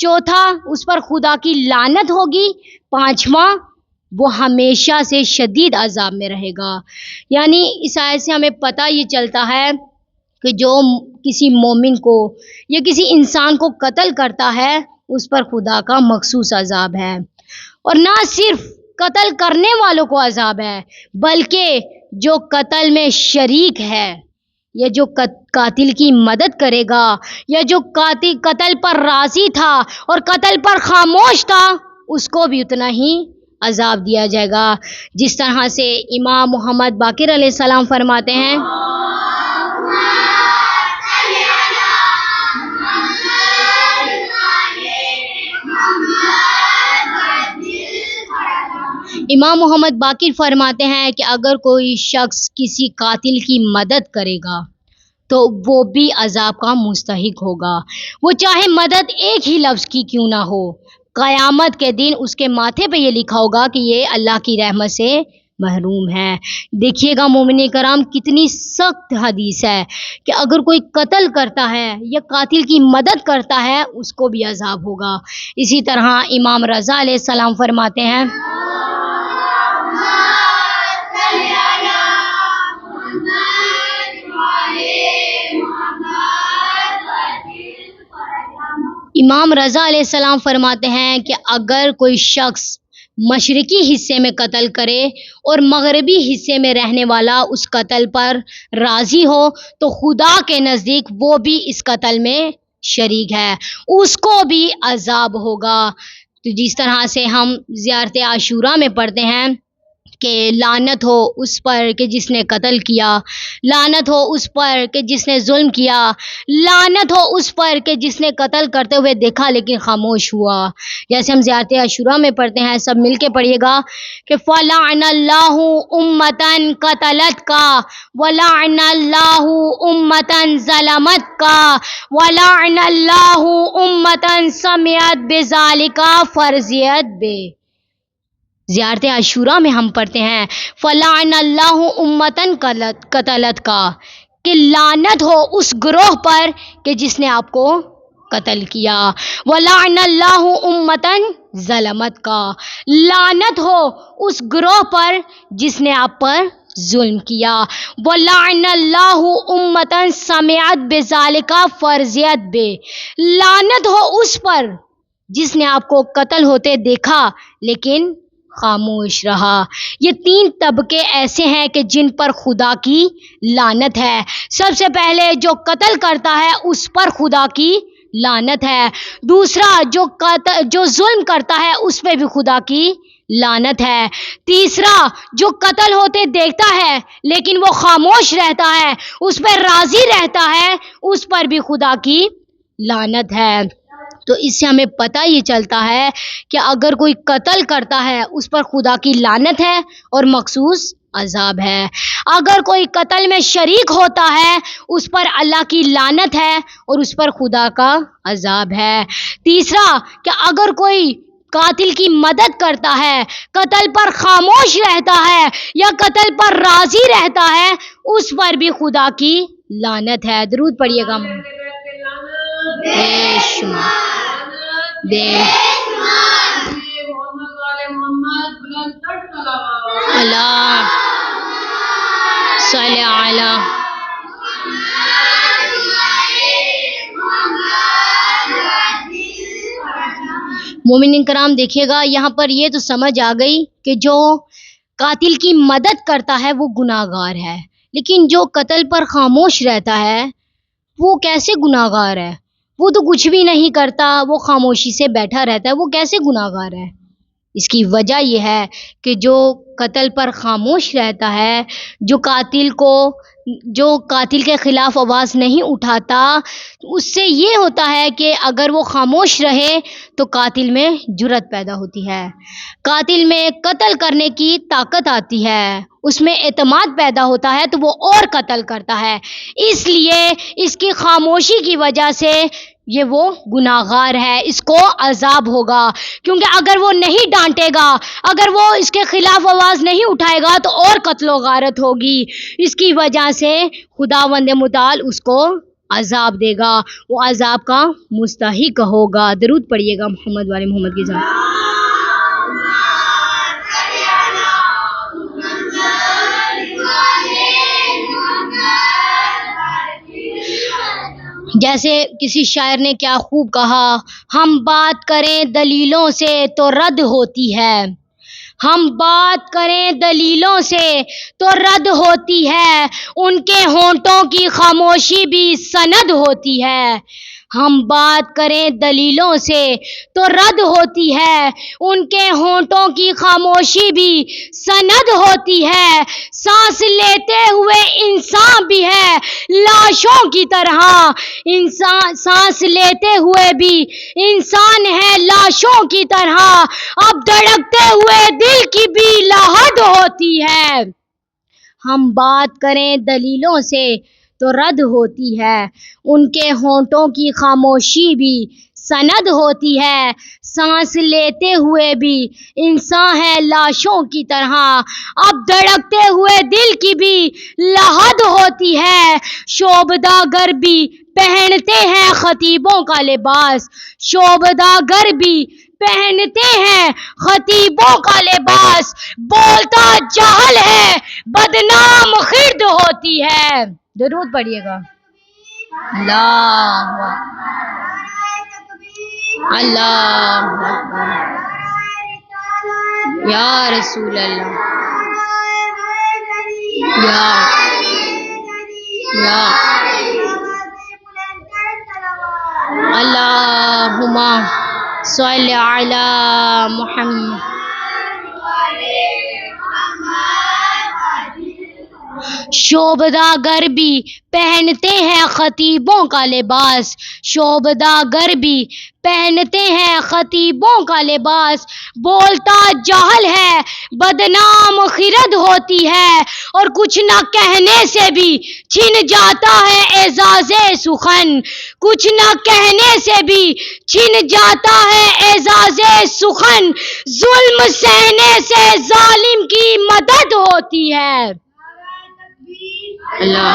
چوتھا اس پر خدا کی لعنت ہوگی، پانچواں وہ ہمیشہ سے شدید عذاب میں رہے گا۔ یعنی اس آیت سے ہمیں پتہ یہ چلتا ہے کہ جو کسی مومن کو یا کسی انسان کو قتل کرتا ہے اس پر خدا کا مخصوص عذاب ہے، اور نہ صرف قتل کرنے والوں کو عذاب ہے بلکہ جو قتل میں شریک ہے یا جو قاتل کی مدد کرے گا یا جو قتل پر راضی تھا اور قتل پر خاموش تھا اس کو بھی اتنا ہی عذاب دیا جائے گا. جس طرح سے امام محمد باقر علیہ السلام فرماتے ہیں امام محمد باقر فرماتے ہیں کہ اگر کوئی شخص کسی قاتل کی مدد کرے گا تو وہ بھی عذاب کا مستحق ہوگا، وہ چاہے مدد ایک ہی لفظ کی کیوں نہ ہو. قیامت کے دن اس کے ماتھے پہ یہ لکھا ہوگا کہ یہ اللہ کی رحمت سے محروم ہے. دیکھیے گا مومنین کرام کتنی سخت حدیث ہے کہ اگر کوئی قتل کرتا ہے یا قاتل کی مدد کرتا ہے اس کو بھی عذاب ہوگا. اسی طرح امام رضا علیہ السلام فرماتے ہیں امام رضا علیہ السلام فرماتے ہیں کہ اگر کوئی شخص مشرقی حصے میں قتل کرے اور مغربی حصے میں رہنے والا اس قتل پر راضی ہو تو خدا کے نزدیک وہ بھی اس قتل میں شریک ہے، اس کو بھی عذاب ہوگا. تو جس طرح سے ہم زیارت عاشورہ میں پڑھتے ہیں کہ لعنت ہو اس پر کہ جس نے قتل کیا، لعنت ہو اس پر کہ جس نے ظلم کیا، لعنت ہو اس پر کہ جس نے قتل کرتے ہوئے دیکھا لیکن خاموش ہوا. جیسے ہم زیارت عاشورہ میں پڑھتے ہیں، سب مل کے پڑھیے گا کہ فَلَعْنَ اللَّهُ أُمَّةً قَتَلَتْكَ وَلَعْنَ اللَّهُ أُمَّةً ظَلَمَتْكَ وَلَعْنَ اللَّهُ أُمَّةً سَمِعَتْ بِذَلِكَ فَرْضِيَتْ بِهِ. زیارت عاشورہ میں ہم پڑھتے ہیں فَلَعْنَ اللَّهُ أُمَّةً قَتَلَتْكَ کہ لعنت ہو اس گروہ پر کہ جس نے آپ کو قتل کیا، وَلَعْنَ اللَّهُ أُمَّةً ظَلَمَتْكَ لعنت ہو اس گروہ پر جس نے آپ پر ظلم کیا، وَلَعْنَ اللَّهُ أُمَّةً سَمِعَتْ بِذَلِكَ فَرْضِيَتْ بِهِ لعنت ہو اس پر جس نے آپ کو قتل ہوتے دیکھا لیکن خاموش رہا. یہ تین طبقے ایسے ہیں کہ جن پر خدا کی لعنت ہے. سب سے پہلے جو قتل کرتا ہے اس پر خدا کی لعنت ہے. دوسرا جو ظلم کرتا ہے اس پہ بھی خدا کی لعنت ہے. تیسرا جو قتل ہوتے دیکھتا ہے لیکن وہ خاموش رہتا ہے، اس پہ راضی رہتا ہے، اس پر بھی خدا کی لعنت ہے. تو اس سے ہمیں پتہ یہ چلتا ہے کہ اگر کوئی قتل کرتا ہے اس پر خدا کی لعنت ہے اور مخصوص عذاب ہے. اگر کوئی قتل میں شریک ہوتا ہے اس پر اللہ کی لعنت ہے اور اس پر خدا کا عذاب ہے. تیسرا کہ اگر کوئی قاتل کی مدد کرتا ہے، قتل پر خاموش رہتا ہے یا قتل پر راضی رہتا ہے اس پر بھی خدا کی لعنت ہے. درود پڑھیے گا. بے شمار اللہ صلی علی مومنین کرام. دیکھیے گا یہاں پر یہ تو سمجھ آ گئی کہ جو قاتل کی مدد کرتا ہے وہ گناہ گار ہے، لیکن جو قتل پر خاموش رہتا ہے وہ کیسے گناہ گار ہے؟ وہ تو کچھ بھی نہیں کرتا، وہ خاموشی سے بیٹھا رہتا ہے، وہ کیسے گناہ گار ہے؟ اس کی وجہ یہ ہے کہ جو قتل پر خاموش رہتا ہے، جو قاتل کے خلاف آواز نہیں اٹھاتا، اس سے یہ ہوتا ہے کہ اگر وہ خاموش رہے تو قاتل میں جرأت پیدا ہوتی ہے، قاتل میں قتل کرنے کی طاقت آتی ہے، اس میں اعتماد پیدا ہوتا ہے تو وہ اور قتل کرتا ہے. اس لیے اس کی خاموشی کی وجہ سے یہ وہ گناہگار ہے، اس کو عذاب ہوگا. کیونکہ اگر وہ نہیں ڈانٹے گا، اگر وہ اس کے خلاف آواز نہیں اٹھائے گا تو اور قتل و غارت ہوگی. اس کی وجہ سے خداوند متعال اس کو عذاب دے گا، وہ عذاب کا مستحق ہوگا. درود پڑھیے گا محمد والے محمد کی ذات. جیسے کسی شاعر نے کیا خوب کہا، ہم بات کریں دلیلوں سے تو رد ہوتی ہے، ہم بات کریں دلیلوں سے تو رد ہوتی ہے، ان کے ہونٹوں کی خاموشی بھی سند ہوتی ہے. ہم بات کریں دلیلوں سے تو رد ہوتی ہے، ان کے ہونٹوں کی خاموشی بھی سند ہوتی ہے، سانس لیتے ہوئے انسان بھی ہے لاشوں کی طرح، انسان سانس لیتے ہوئے بھی انسان ہے لاشوں کی طرح، اب دھڑکتے ہوئے دل کی بھی لہد ہوتی ہے۔ ہم بات کریں دلیلوں سے تو رد ہوتی ہے، ان کے ہونٹوں کی خاموشی بھی سند ہوتی ہے، سانس لیتے ہوئے بھی انسان ہے لاشوں کی طرح، اب دھڑکتے ہوئے دل کی بھی لہد ہوتی ہے۔ شوبدہ گر بھی پہنتے ہیں خطیبوں کا لباس، شوبدہ گر بھی پہنتے ہیں خطیبوں کا لباس، بولتا جہل ہے بدنام خرد ہوتی ہے۔ درود پڑھیے گا۔ اللہ اللہ یا رسول اللہ یا اللہم صلی علی محمد۔ شوبدہ گر بھی پہنتے ہیں خطیبوں کا لباس، شوبدہ گر بھی پہنتے ہیں خطیبوں کا لباس، بولتا جہل ہے بدنام خرد ہوتی ہے، اور کچھ نہ کہنے سے بھی چھن جاتا ہے اعزاز سخن، کچھ نہ کہنے سے بھی چھن جاتا ہے اعزاز سخن، ظلم سہنے سے ظالم کی مدد ہوتی ہے۔ اللہ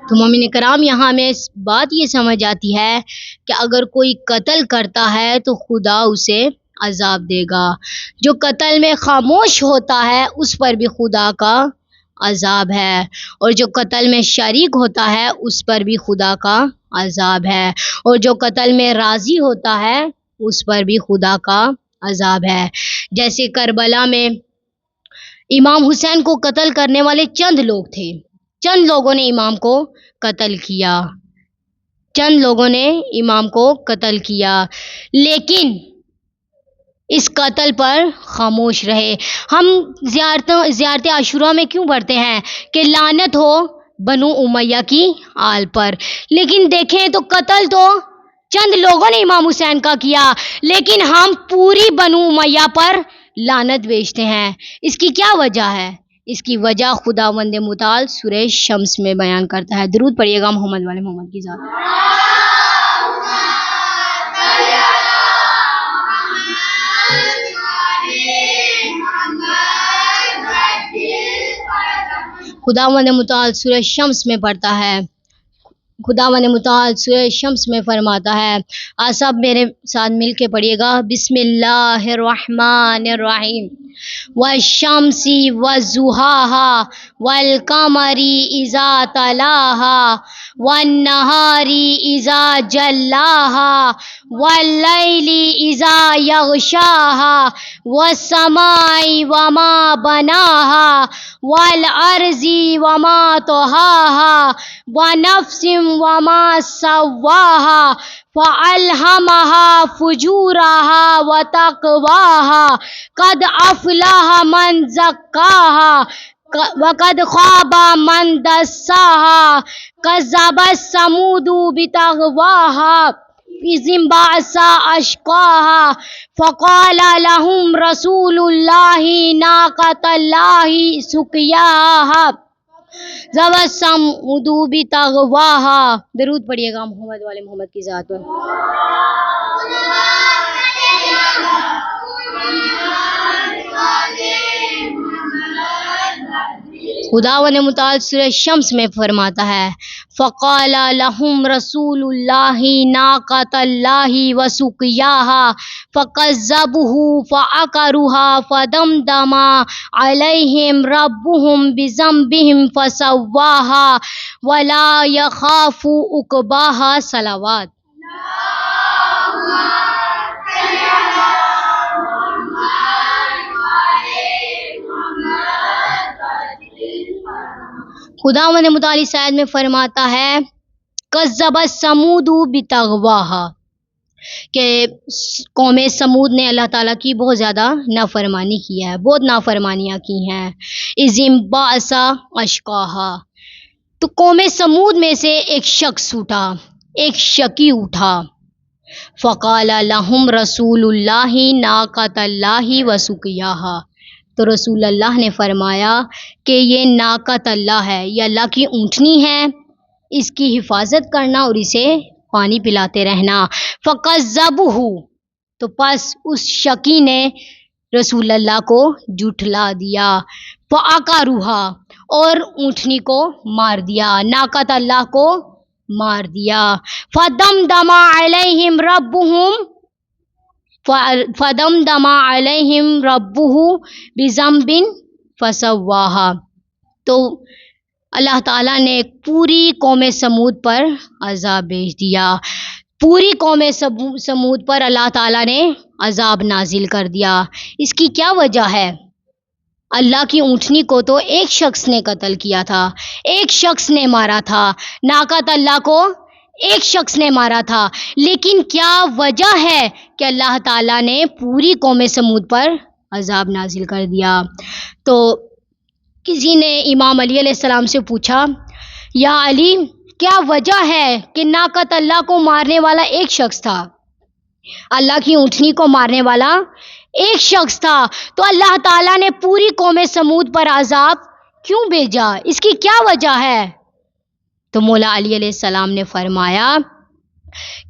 تو مومن کرام، یہاں میں بات یہ سمجھ آتی ہے کہ اگر کوئی قتل کرتا ہے تو خدا اسے عذاب دے گا، جو قتل میں خاموش ہوتا ہے اس پر بھی خدا کا عذاب ہے، اور جو قتل میں شریک ہوتا ہے اس پر بھی خدا کا عذاب ہے، اور جو قتل میں راضی ہوتا ہے اس پر بھی خدا کا عذاب ہے۔ جیسے کربلا میں امام حسین کو قتل کرنے والے چند لوگ تھے، چند لوگوں نے امام کو قتل کیا، چند لوگوں نے امام کو قتل کیا، لیکن اس قتل پر خاموش رہے۔ ہم زیارت عاشوراء میں کیوں پڑھتے ہیں کہ لعنت ہو بنو امیہ کی آل پر، لیکن دیکھیں تو قتل تو چند لوگوں نے امام حسین کا کیا، لیکن ہم پوری بنو امیہ پر لعنت بھیجتے ہیں۔ اس کی کیا وجہ ہے؟ اس کی وجہ خداوند متعال سورہ شمس میں بیان کرتا ہے۔ درود پڑھیے گا محمد والے محمد کی ذات۔ خداوند متعال سورہ شمس میں پڑھتا ہے، خداوند متعال سورہ شمس میں فرماتا ہے، آپ سب میرے ساتھ مل کے پڑھیے گا، بسم اللہ الرحمن الرحیم، والشمس وضحاها والقمر اذا تلاها والنہار اذا جلاها واللیل اذا یغشاها والسماء وما بناها والارض وما طحاها ونفس وما سواها فألهمها فجورها وتقواها قد أفلح من زكاها وقد خاب من دساها كذبت ثمود بطغواها إذ انبعث أشقاها فقال لهم رسول الله ناقة الله سقياها ذوت ثمود بطغواها۔ درود پڑھیے گا محمد والے محمد کی ذات پر۔ خداوند متعال سورہ شمس میں فرماتا ہے، فقال لهم رسول الله ناقة الله وسقياها فكذبوه فعقروها فدمدم عليهم ربهم بذنبهم فسواها ولا يخاف عقباها صلوات. خداوند متعالی شاید میں فرماتا ہے کذب سمود بتغواہا کہ قوم سمود نے اللہ تعالیٰ کی بہت زیادہ نافرمانی کی ہے، بہت نافرمانیاں کی ہیں. اذم باسا اشقاہا، تو قوم سمود میں سے ایک شخص اٹھا، ایک شقی اٹھا. فقال لہم رسول اللہ ناقۃ اللہ وسقیاہا، تو رسول اللہ نے فرمایا کہ یہ ناقۃ اللہ ہے، یہ اللہ کی اونٹنی ہے، اس کی حفاظت کرنا اور اسے پانی پلاتے رہنا. فکذبوہ، تو پس اس شقی نے رسول اللہ کو جھٹلا دیا. فعقروہا، اور اونٹنی کو مار دیا، ناقۃ اللہ کو مار دیا. فدمدم علیہم ربہم فدمدم علیہم ربہ بذنب فسواہا، تو اللہ تعالیٰ نے پوری قوم سمود پر عذاب بھیج دیا، پوری قوم سمود پر اللہ تعالیٰ نے عذاب نازل کر دیا. اس کی کیا وجہ ہے؟ اللہ کی اونٹنی کو تو ایک شخص نے قتل کیا تھا، ایک شخص نے مارا تھا، ناقۃ اللہ کو ایک شخص نے مارا تھا، لیکن کیا وجہ ہے کہ اللہ تعالیٰ نے پوری قوم سمود پر عذاب نازل کر دیا؟ تو کسی نے امام علی علیہ السلام سے پوچھا، یا علی کیا وجہ ہے کہ ناقۃ اللہ کو مارنے والا ایک شخص تھا، اللہ کی اونٹنی کو مارنے والا ایک شخص تھا، تو اللہ تعالیٰ نے پوری قوم سمود پر عذاب کیوں بھیجا؟ اس کی کیا وجہ ہے؟ تو مولا علی علیہ السلام نے فرمایا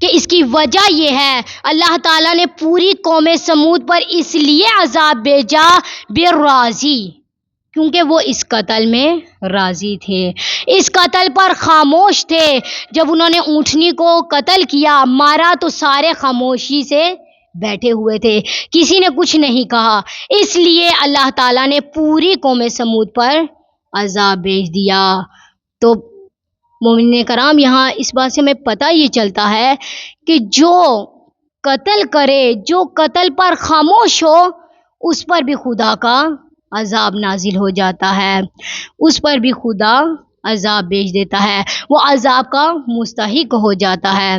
کہ اس کی وجہ یہ ہے، اللہ تعالیٰ نے پوری قوم سمود پر اس لیے عذاب بھیجا بالراضی، کیونکہ وہ اس قتل میں راضی تھے، اس قتل پر خاموش تھے. جب انہوں نے اونٹنی کو قتل کیا، مارا، تو سارے خاموشی سے بیٹھے ہوئے تھے، کسی نے کچھ نہیں کہا. اس لیے اللہ تعالیٰ نے پوری قوم سمود پر عذاب بھیج دیا. تو مومنین کرام، یہاں اس بات سے ہمیں پتہ یہ چلتا ہے کہ جو قتل کرے، جو قتل پر خاموش ہو، اس پر بھی خدا کا عذاب نازل ہو جاتا ہے، اس پر بھی خدا عذاب بھیج دیتا ہے، وہ عذاب کا مستحق ہو جاتا ہے.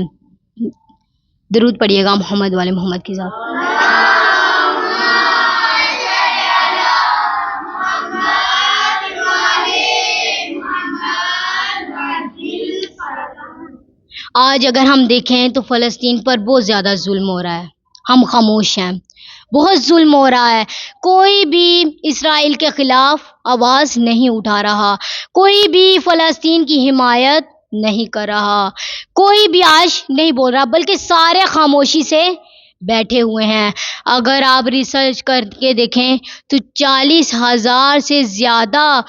درود پڑھیے گا محمد والے محمد کی ذات. آج اگر ہم دیکھیں تو فلسطین پر بہت زیادہ ظلم ہو رہا ہے، ہم خاموش ہیں، بہت ظلم ہو رہا ہے. کوئی بھی اسرائیل کے خلاف آواز نہیں اٹھا رہا، کوئی بھی فلسطین کی حمایت نہیں کر رہا، کوئی بھی آج نہیں بول رہا، بلکہ سارے خاموشی سے بیٹھے ہوئے ہیں. اگر آپ ریسرچ کر کے دیکھیں تو 40,000 سے زیادہ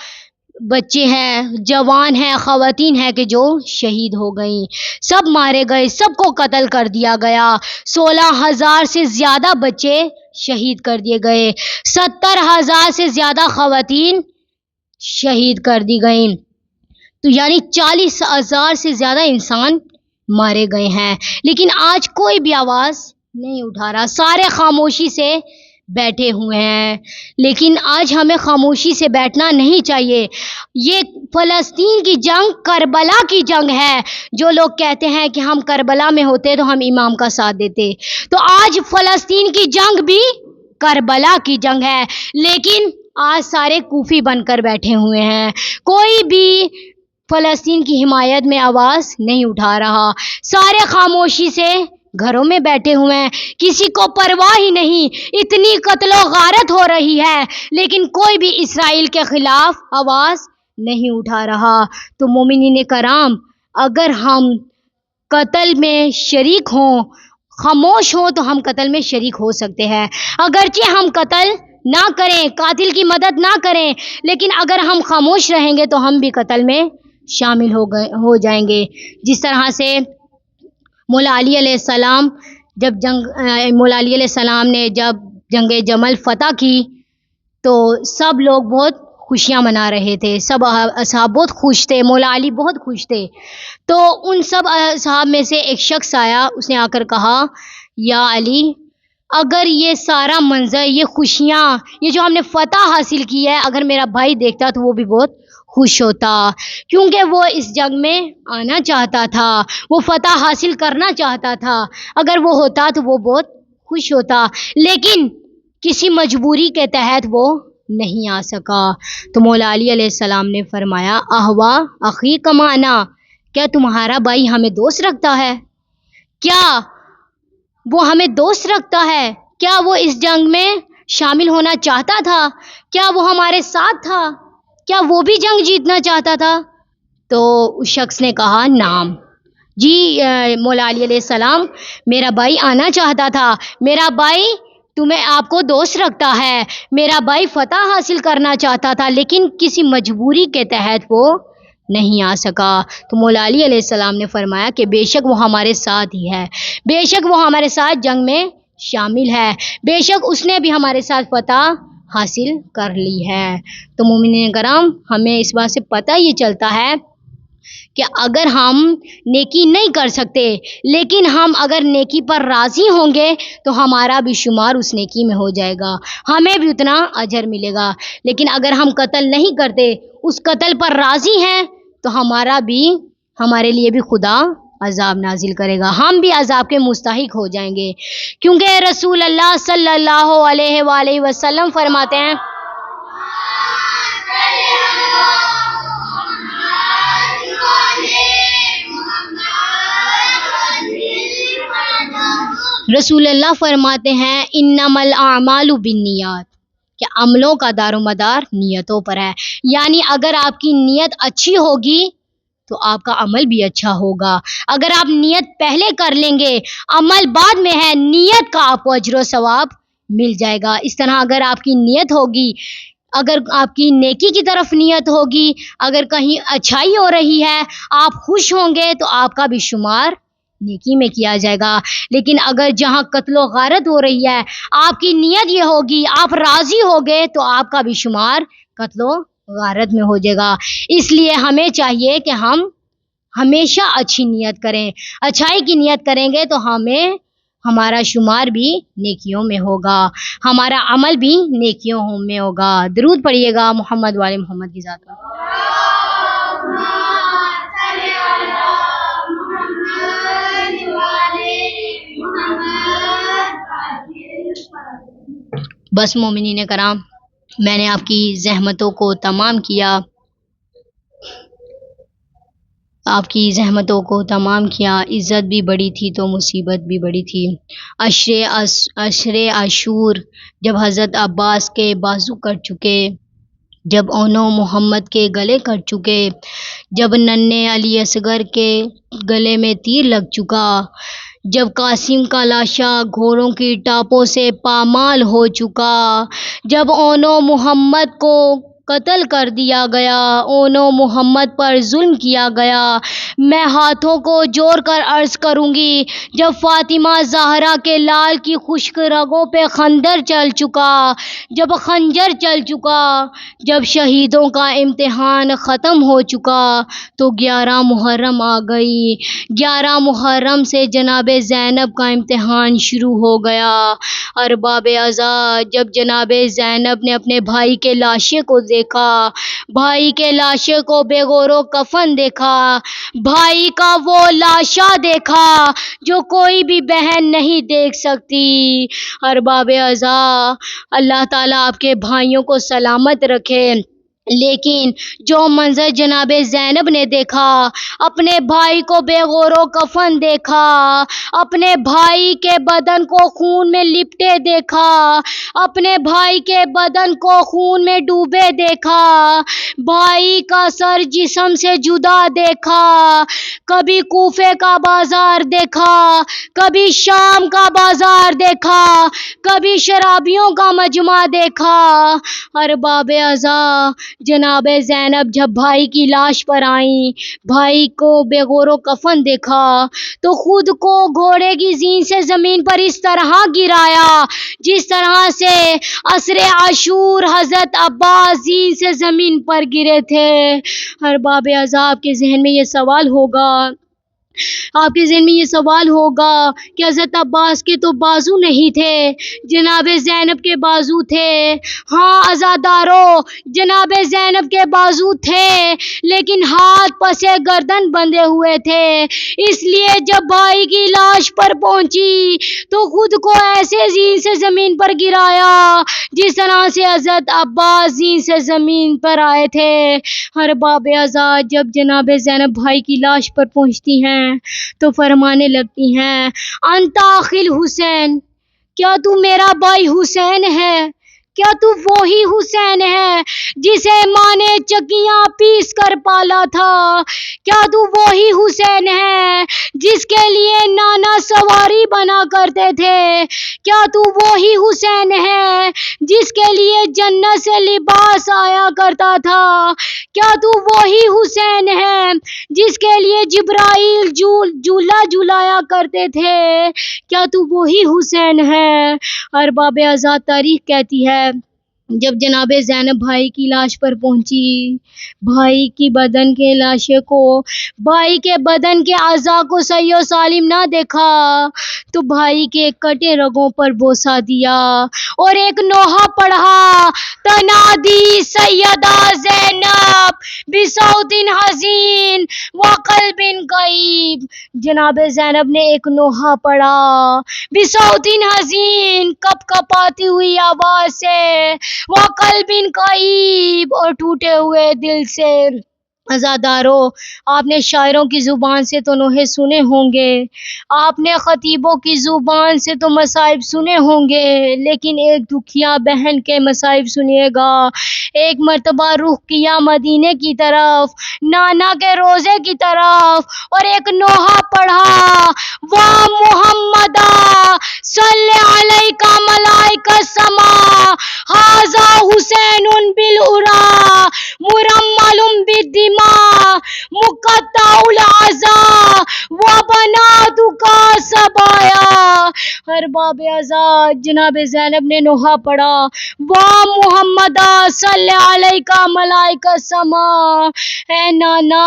بچے ہیں، جوان ہیں، خواتین ہیں کہ جو شہید ہو گئیں، سب مارے گئے، سب کو قتل کر دیا گیا. 16,000 سے زیادہ بچے شہید کر دیے گئے، 70,000 سے زیادہ خواتین شہید کر دی گئیں. تو یعنی 40,000 سے زیادہ انسان مارے گئے ہیں، لیکن آج کوئی بھی آواز نہیں اٹھا رہا، سارے خاموشی سے بیٹھے ہوئے ہیں. لیکن آج ہمیں خاموشی سے بیٹھنا نہیں چاہیے. یہ فلسطین کی جنگ کربلا کی جنگ ہے. جو لوگ کہتے ہیں کہ ہم کربلا میں ہوتے تو ہم امام کا ساتھ دیتے، تو آج فلسطین کی جنگ بھی کربلا کی جنگ ہے، لیکن آج سارے کوفی بن کر بیٹھے ہوئے ہیں، کوئی بھی فلسطین کی حمایت میں آواز نہیں اٹھا رہا، سارے خاموشی سے گھروں میں بیٹھے ہوئے ہیں، کسی کو پرواہ ہی نہیں. اتنی قتل و غارت ہو رہی ہے، لیکن کوئی بھی اسرائیل کے خلاف آواز نہیں اٹھا رہا. تو مومنین کرام، اگر ہم قتل میں شریک ہوں، خاموش ہوں، تو ہم قتل میں شریک ہو سکتے ہیں. اگرچہ ہم قتل نہ کریں، قاتل کی مدد نہ کریں، لیکن اگر ہم خاموش رہیں گے تو ہم بھی قتل میں شامل ہو جائیں گے. جس طرح سے مولا علی علیہ السلام مولا علی علیہ السلام نے جب جنگ جمل فتح کی تو سب لوگ بہت خوشیاں منا رہے تھے. سب اصحاب بہت خوش تھے. مولا علی بہت خوش تھے. تو ان سب اصحاب میں سے ایک شخص آیا. اس نے آ کر کہا یا علی، اگر یہ سارا منظر، یہ خوشیاں، یہ جو ہم نے فتح حاصل کی ہے، اگر میرا بھائی دیکھتا تو وہ بھی بہت خوش ہوتا، کیونکہ وہ اس جنگ میں آنا چاہتا تھا، وہ فتح حاصل کرنا چاہتا تھا. اگر وہ ہوتا تو وہ بہت خوش ہوتا، لیکن کسی مجبوری کے تحت وہ نہیں آ سکا. تو مولا علی علیہ السلام نے فرمایا احوا اخی کمانا، کیا تمہارا بھائی ہمیں دوست رکھتا ہے؟ کیا وہ ہمیں دوست رکھتا ہے؟ کیا وہ اس جنگ میں شامل ہونا چاہتا تھا؟ کیا وہ ہمارے ساتھ تھا؟ کیا وہ بھی جنگ جیتنا چاہتا تھا؟ تو اس شخص نے کہا نعم جی مولا علی علیہ السلام، میرا بھائی آنا چاہتا تھا، میرا بھائی آپ کو دوست رکھتا ہے، میرا بھائی فتح حاصل کرنا چاہتا تھا، لیکن کسی مجبوری کے تحت وہ نہیں آ سکا. تو مولا علی علیہ السلام نے فرمایا کہ بے شک وہ ہمارے ساتھ ہی ہے، بے شک وہ ہمارے ساتھ جنگ میں شامل ہے، بے شک اس نے بھی ہمارے ساتھ فتح حاصل کر لی ہے. تو مومنین کرام، ہمیں اس بات سے پتہ یہ چلتا ہے کہ اگر ہم نیکی نہیں کر سکتے، لیکن ہم اگر نیکی پر راضی ہوں گے تو ہمارا بھی شمار اس نیکی میں ہو جائے گا، ہمیں بھی اتنا اجر ملے گا. لیکن اگر ہم قتل نہیں کرتے، اس قتل پر راضی ہیں، تو ہمارے لیے بھی خدا عذاب نازل کرے گا، ہم بھی عذاب کے مستحق ہو جائیں گے. کیونکہ رسول اللہ صلی اللہ علیہ وآلہ وسلم فرماتے ہیں رسول اللہ فرماتے ہیں انما الاعمال بالنیات، کہ عملوں کا دار و مدار نیتوں پر ہے. یعنی اگر آپ کی نیت اچھی ہوگی تو آپ کا عمل بھی اچھا ہوگا. اگر آپ نیت پہلے کر لیں گے، عمل بعد میں ہے، نیت کا آپ کو اجر و ثواب مل جائے گا. اس طرح اگر آپ کی نیت ہوگی، اگر آپ کی نیکی کی طرف نیت ہوگی، اگر کہیں اچھائی ہو رہی ہے، آپ خوش ہوں گے تو آپ کا بھی شمار نیکی میں کیا جائے گا. لیکن اگر جہاں قتل و غارت ہو رہی ہے، آپ کی نیت یہ ہوگی، آپ راضی ہوگے، تو آپ کا بھی شمار قتل و غارت میں ہو جائے گا. اس لیے ہمیں چاہیے کہ ہم ہمیشہ اچھی نیت کریں، اچھائی کی نیت کریں گے تو ہمارا شمار بھی نیکیوں میں ہوگا، ہمارا عمل بھی نیکیوں میں ہوگا. درود پڑھیے گا محمد والے محمد کی ذات پر. بس مومنین کرام، میں نے آپ کی زحمتوں کو تمام کیا، آپ کی زحمتوں کو تمام کیا. عزت بھی بڑی تھی تو مصیبت بھی بڑی تھی. عشر عاشور جب حضرت عباس کے بازو کٹ چکے، جب اونو محمد کے گلے کٹ چکے، جب ننھے علی اصغر کے گلے میں تیر لگ چکا، جب قاسم کا لاشا گھوڑوں کی ٹاپوں سے پامال ہو چکا، جب اونو محمد کو قتل کر دیا گیا، اونو محمد پر ظلم کیا گیا، میں ہاتھوں کو جوڑ کر عرض کروں گی جب فاطمہ زہرا کے لال کی خشک رگوں پہ خنجر چل چکا، جب خنجر چل چکا، جب شہیدوں کا امتحان ختم ہو چکا، تو 11 محرم آ گئی. 11 محرم سے جناب زینب کا امتحان شروع ہو گیا. ارباب عزا، جب جناب زینب نے اپنے بھائی کے لاشے کو دیکھا، بھائی کے لاشے کو بے غور و کفن دیکھا، بھائی کا وہ لاشا دیکھا جو کوئی بھی بہن نہیں دیکھ سکتی. ارباب عزا، اللہ تعالیٰ آپ کے بھائیوں کو سلامت رکھے. لیکن جو منظر جناب زینب نے دیکھا، اپنے بھائی کو بے غور و کفن دیکھا، اپنے بھائی کے بدن کو خون میں لپٹے دیکھا، اپنے بھائی کے بدن کو خون میں ڈوبے دیکھا، بھائی کا سر جسم سے جدا دیکھا، کبھی کوفے کا بازار دیکھا، کبھی شام کا بازار دیکھا، کبھی شرابیوں کا مجمع دیکھا. ارباب عزا، جناب زینب جب بھائی کی لاش پر آئیں، بھائی کو بے غور و کفن دیکھا تو خود کو گھوڑے کی زین سے زمین پر اس طرح گرایا جس طرح سے عصر عاشور حضرت عباس زین سے زمین پر گرے تھے۔ ارباب عذاب کے ذہن میں یہ سوال ہوگا، آپ کے ذہن میں یہ سوال ہوگا کہ حضرت عباس کے تو بازو نہیں تھے، جناب زینب کے بازو تھے۔ ہاں عزادارو، جناب زینب کے بازو تھے لیکن ہاتھ پسے گردن بندھے ہوئے تھے، اس لیے جب بھائی کی لاش پر پہنچی تو خود کو ایسے زین سے زمین پر گرایا جس طرح سے حضرت عباس زین سے زمین پر آئے تھے۔ ارباب عزاد جب جناب زینب بھائی کی لاش پر پہنچتی ہیں تو فرمانے لگتی ہیں، انت اخی الحسین، کیا تو میرا بھائی حسین ہے؟ کیا تو وہی حسین ہے جسے ماں نے چکیاں پیس کر پالا تھا؟ کیا تو وہی حسین ہے جس کے لیے نانا سواری بنا کرتے تھے؟ کیا تو وہی حسین ہے جس کے لیے جنت سے لباس آیا کرتا تھا؟ کیا تو وہی حسین ہے جس کے لیے جبرائیل جھولا جھلایا کرتے تھے؟ کیا تو وہی حسین ہے؟ ارباب آزاد تاریخ کہتی ہے جب جناب زینب بھائی کی لاش پر پہنچی، بھائی کے بدن کے اعضاء کو صحیح و سالم نہ دیکھا تو بھائی کے کٹے رگوں پر بوسہ دیا اور ایک نوحہ پڑھا، تنادی سیدہ زینب بصوت حزین وقلب کئیب۔ جناب زینب نے ایک نوحہ پڑھا بصوت حزین، کپ کپاتی ہوئی آواز سے، وقلب کئیب، اور ٹوٹے ہوئے دل سے۔ عزادارو، آپ نے شاعروں کی زبان سے تو نوحے سنے ہوں گے، آپ نے خطیبوں کی زبان سے تو مصائب سنے ہوں گے، لیکن ایک دکھیا بہن کے مصائب سنیے گا۔ ایک مرتبہ رخ کیا مدینے کی طرف، نانا کے روزے کی طرف، اور ایک نوحہ پڑھا، وا محمدا صلی علیک ملائکۃ السماء ھذا حسین بالعریٰ مرمل بالدماء مقطع الاعضاء وبناتک صبایا۔ ارباب آزاد جناب زینب نے نوحہ پڑھا، وا محمدا صلی علیک ملائکۃ السماء، اے نانا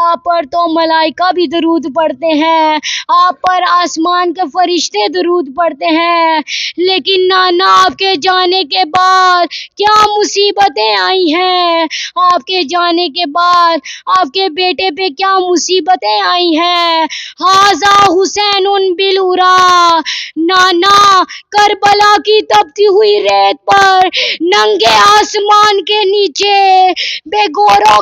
آپ پر تو ملائکہ بھی درود پڑھتے ہیں، آپ پر آسمان کے فرشتے درود پڑھتے ہیں، لیکن نانا آپ کے جانے کے بعد کیا مصیبتیں آئی ہیں، آپ کے جانے کے بعد آپ کے بیٹے پہ کیا مصیبتیں آئی ہیں۔ ھذا حسین بالعریٰ، نانا کربلا کی تپتی ہوئی ریت پر ننگے آسمان کے نیچے بے گور و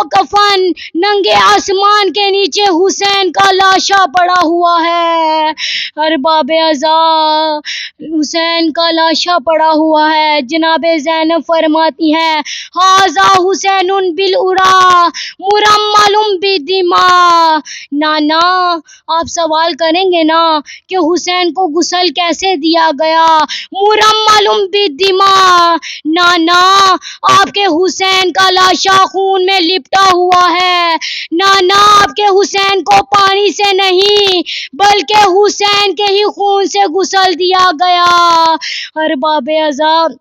کفن ننگے آسمان کے نیچے حسین کا لاشا پڑا ہوا ہے۔ ارباب عزا، حسین کا لاشا پڑا ہوا ہے۔ جناب زینب فرماتی ہیں، ھذا حسین بالعریٰ مرمل بالدماء۔ نانا آپ سوال کریں گے نا کہ حسین کو غسل کیسے دیا گیا؟ مرمل بالدماء، نانا آپ کے حسین کا لاشا خون میں لپٹا ہوا ہے، نانا آپ کے حسین کو پانی سے نہیں بلکہ حسین کے ہی خون سے غسل دیا گیا۔ ارباب عذاب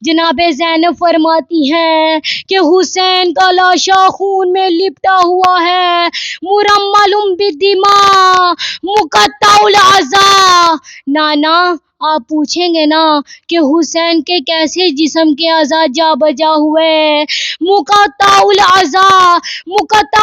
جناب زینب فرماتی ہیں کہ حسین کا لاشا خون میں لپٹا ہوا ہے، مرمل بالدماء مقطع الاعضاء۔ نانا آپ پوچھیں گے نا کہ حسین کے کیسے جسم کے اعضاء جا بجا ہوئے؟ مقطع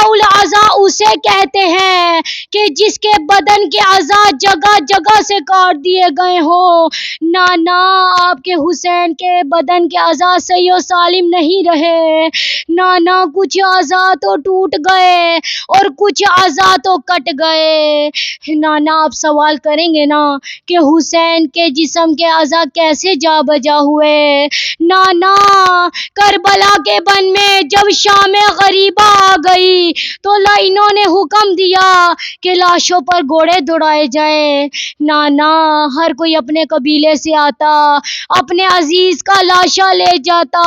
الاعضاء اسے کہتے ہیں کہ جس کے بدن کے اعضاء جگہ جگہ سے کاٹ دیے گئے ہوں۔ نانا آپ کے حسین کے بدن کے اعضاء صحیح و سالم نہیں رہے، نانا کچھ اعضاء تو ٹوٹ گئے اور کچھ اعضاء تو کٹ گئے۔ نانا آپ سوال کریں گے نا کہ حسین کے جسم کے اعضاء کیسے جا بجا ہوئے؟ نانا، کربلا کے بن میں جب شام غریبہ آ گئی تو لائنوں نے حکم دیا کہ لاشوں پر گھوڑے دوڑائے جائیں۔ نانا، ہر کوئی اپنے قبیلے سے آتا، اپنے عزیز کا لاشا لے جاتا۔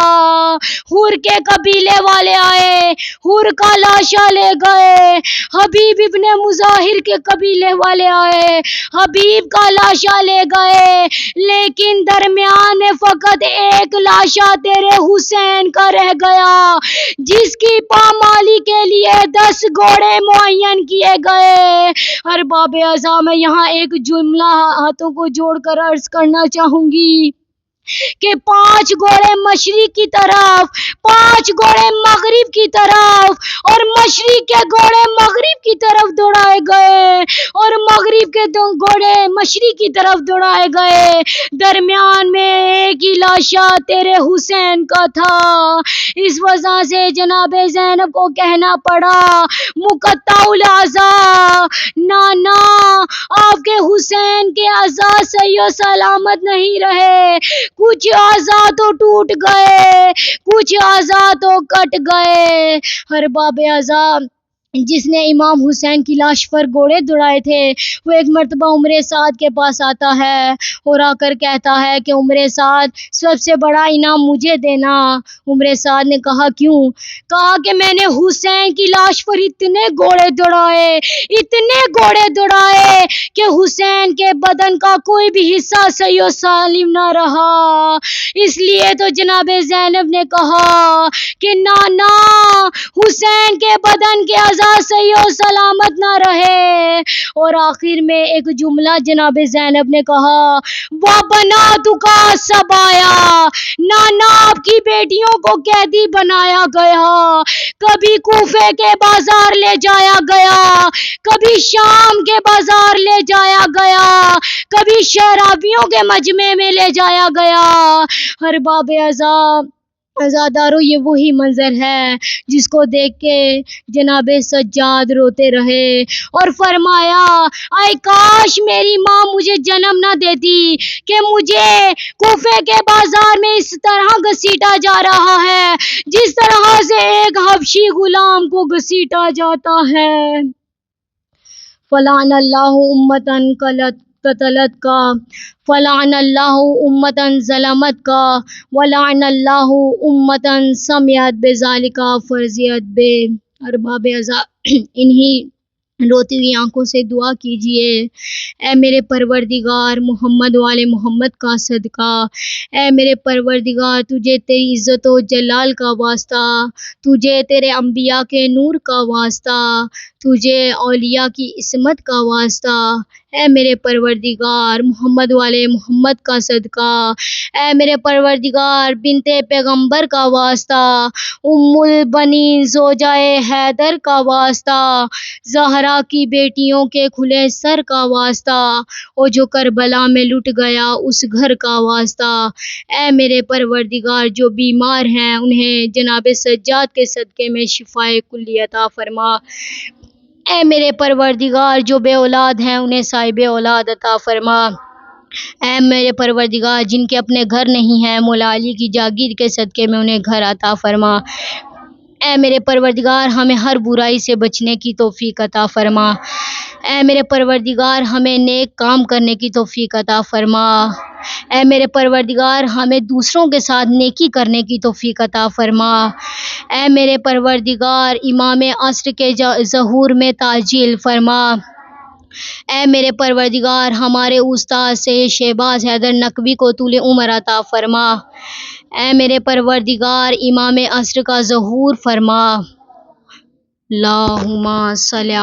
حور کے قبیلے والے آئے، حور کا لاشا لے گئے۔ حبیب ابن مظاہر کے قبیلے والے آئے، حبیب کا لاشا لے گئے، لیکن درمیان میں فقط ایک لاشا تیرے حسین کا رہ گیا، جس کی پامالی کے لیے 10 گھوڑے معین کیے گئے۔ ارباب اعضاء، میں یہاں ایک جملہ ہاتھوں کو جوڑ کر عرض کرنا چاہوں گی کہ 5 گھوڑے مشرق کی طرف، 5 گھوڑے مغرب کی طرف، اور مشرق کے گھوڑے مغرب کی طرف دوڑائے گئے، اور مغرب کے 2 گھوڑے مشرق کی طرف دوڑائے گئے۔ درمیان میں ایک ہی لاشا تیرے حسین کا تھا۔ اس وجہ سے جناب زینب کو کہنا پڑا، مقطع الاعضاء، نانا، آپ کے حسین کے اعضاء صحیح و سلامت نہیں رہے، کچھ اعضاء تو ٹوٹ گئے، کچھ اعضاء تو کٹ گئے۔ ارباب اعضاء، جس نے امام حسین کی لاش پر گھوڑے دوڑائے تھے، وہ ایک مرتبہ عمر سعد کے پاس آتا ہے اور آ کر کہتا ہے کہ عمر سعد، سب سے بڑا انعام مجھے دینا۔ عمر سعد نے کہا کیوں؟ کہا کہ میں نے حسین کی لاش پر اتنے گھوڑے دوڑائے، اتنے گھوڑے دوڑائے کہ حسین کے بدن کا کوئی بھی حصہ صحیح و سالم نہ رہا۔ اس لیے تو جناب زینب نے کہا کہ نانا، حسین کے بدن کے اعضاء صحیح و سلامت نہ رہے۔ اور آخر میں ایک جملہ جناب زینب نے کہا، وَبَنَاتُكَ سَبَايَا، نانا، آپ کی بیٹیوں کو قیدی بنایا گیا، کبھی کوفے کے بازار لے جایا گیا، کبھی شام کے بازار لے جایا گیا، کبھی شرابیوں کے مجمع میں لے جایا گیا۔ ارباب اعضاء، عزادارو، یہ وہی منظر ہے جس کو دیکھ کے جناب سجاد روتے رہے اور فرمایا، اے کاش میری ماں مجھے جنم نہ دیتی کہ مجھے کوفے کے بازار میں اس طرح گھسیٹا جا رہا ہے جس طرح سے ایک حبشی غلام کو گھسیٹا جاتا ہے۔ فلعن اللہ امتن قتلت کا، فلعن اللہ امتن ظلمت کا، ولعن اللہ امتن سمعت بذالک فرضیت بے۔ ارباب اعضاء، انہی روتی ہوئی آنکھوں سے دعا کیجئے، اے میرے پروردگار، محمد والے محمد کا صدقہ، اے میرے پروردگار، تجھے تیری عزت و جلال کا واسطہ، تجھے تیرے انبیاء کے نور کا واسطہ، تجھے اولیاء کی عصمت کا واسطہ، اے میرے پروردگار، محمد والے محمد کا صدقہ، اے میرے پروردگار، بنت پیغمبر کا واسطہ، ام البنین زوجائے حیدر کا واسطہ، زہرا کی بیٹیوں کے کھلے سر کا واسطہ، اور جو کربلا میں لٹ گیا اس گھر کا واسطہ، اے میرے پروردگار، جو بیمار ہیں انہیں جناب سجاد کے صدقے میں شفائے کلی عطا فرما، اے میرے پروردگار، جو بے اولاد ہیں انہیں صاحب اولاد عطا فرما، اے میرے پروردگار، جن کے اپنے گھر نہیں ہیں مولا علی کی جاگیر کے صدقے میں انہیں گھر عطا فرما، اے میرے پروردگار، ہمیں ہر برائی سے بچنے کی توفیق عطا فرما، اے میرے پروردگار، ہمیں نیک کام کرنے کی توفیق عطا فرما، اے میرے پروردگار، ہمیں دوسروں کے ساتھ نیکی کرنے کی توفیق عطا فرما، اے میرے پروردگار، امام عصر کے ظہور میں تعجیل فرما، اے میرے پروردگار، ہمارے استاد سید شہباز حیدر نقوی کو طول عمر عطا فرما، اے میرے پروردگار، امام عصر کا ظہور فرما۔ اللہم صلی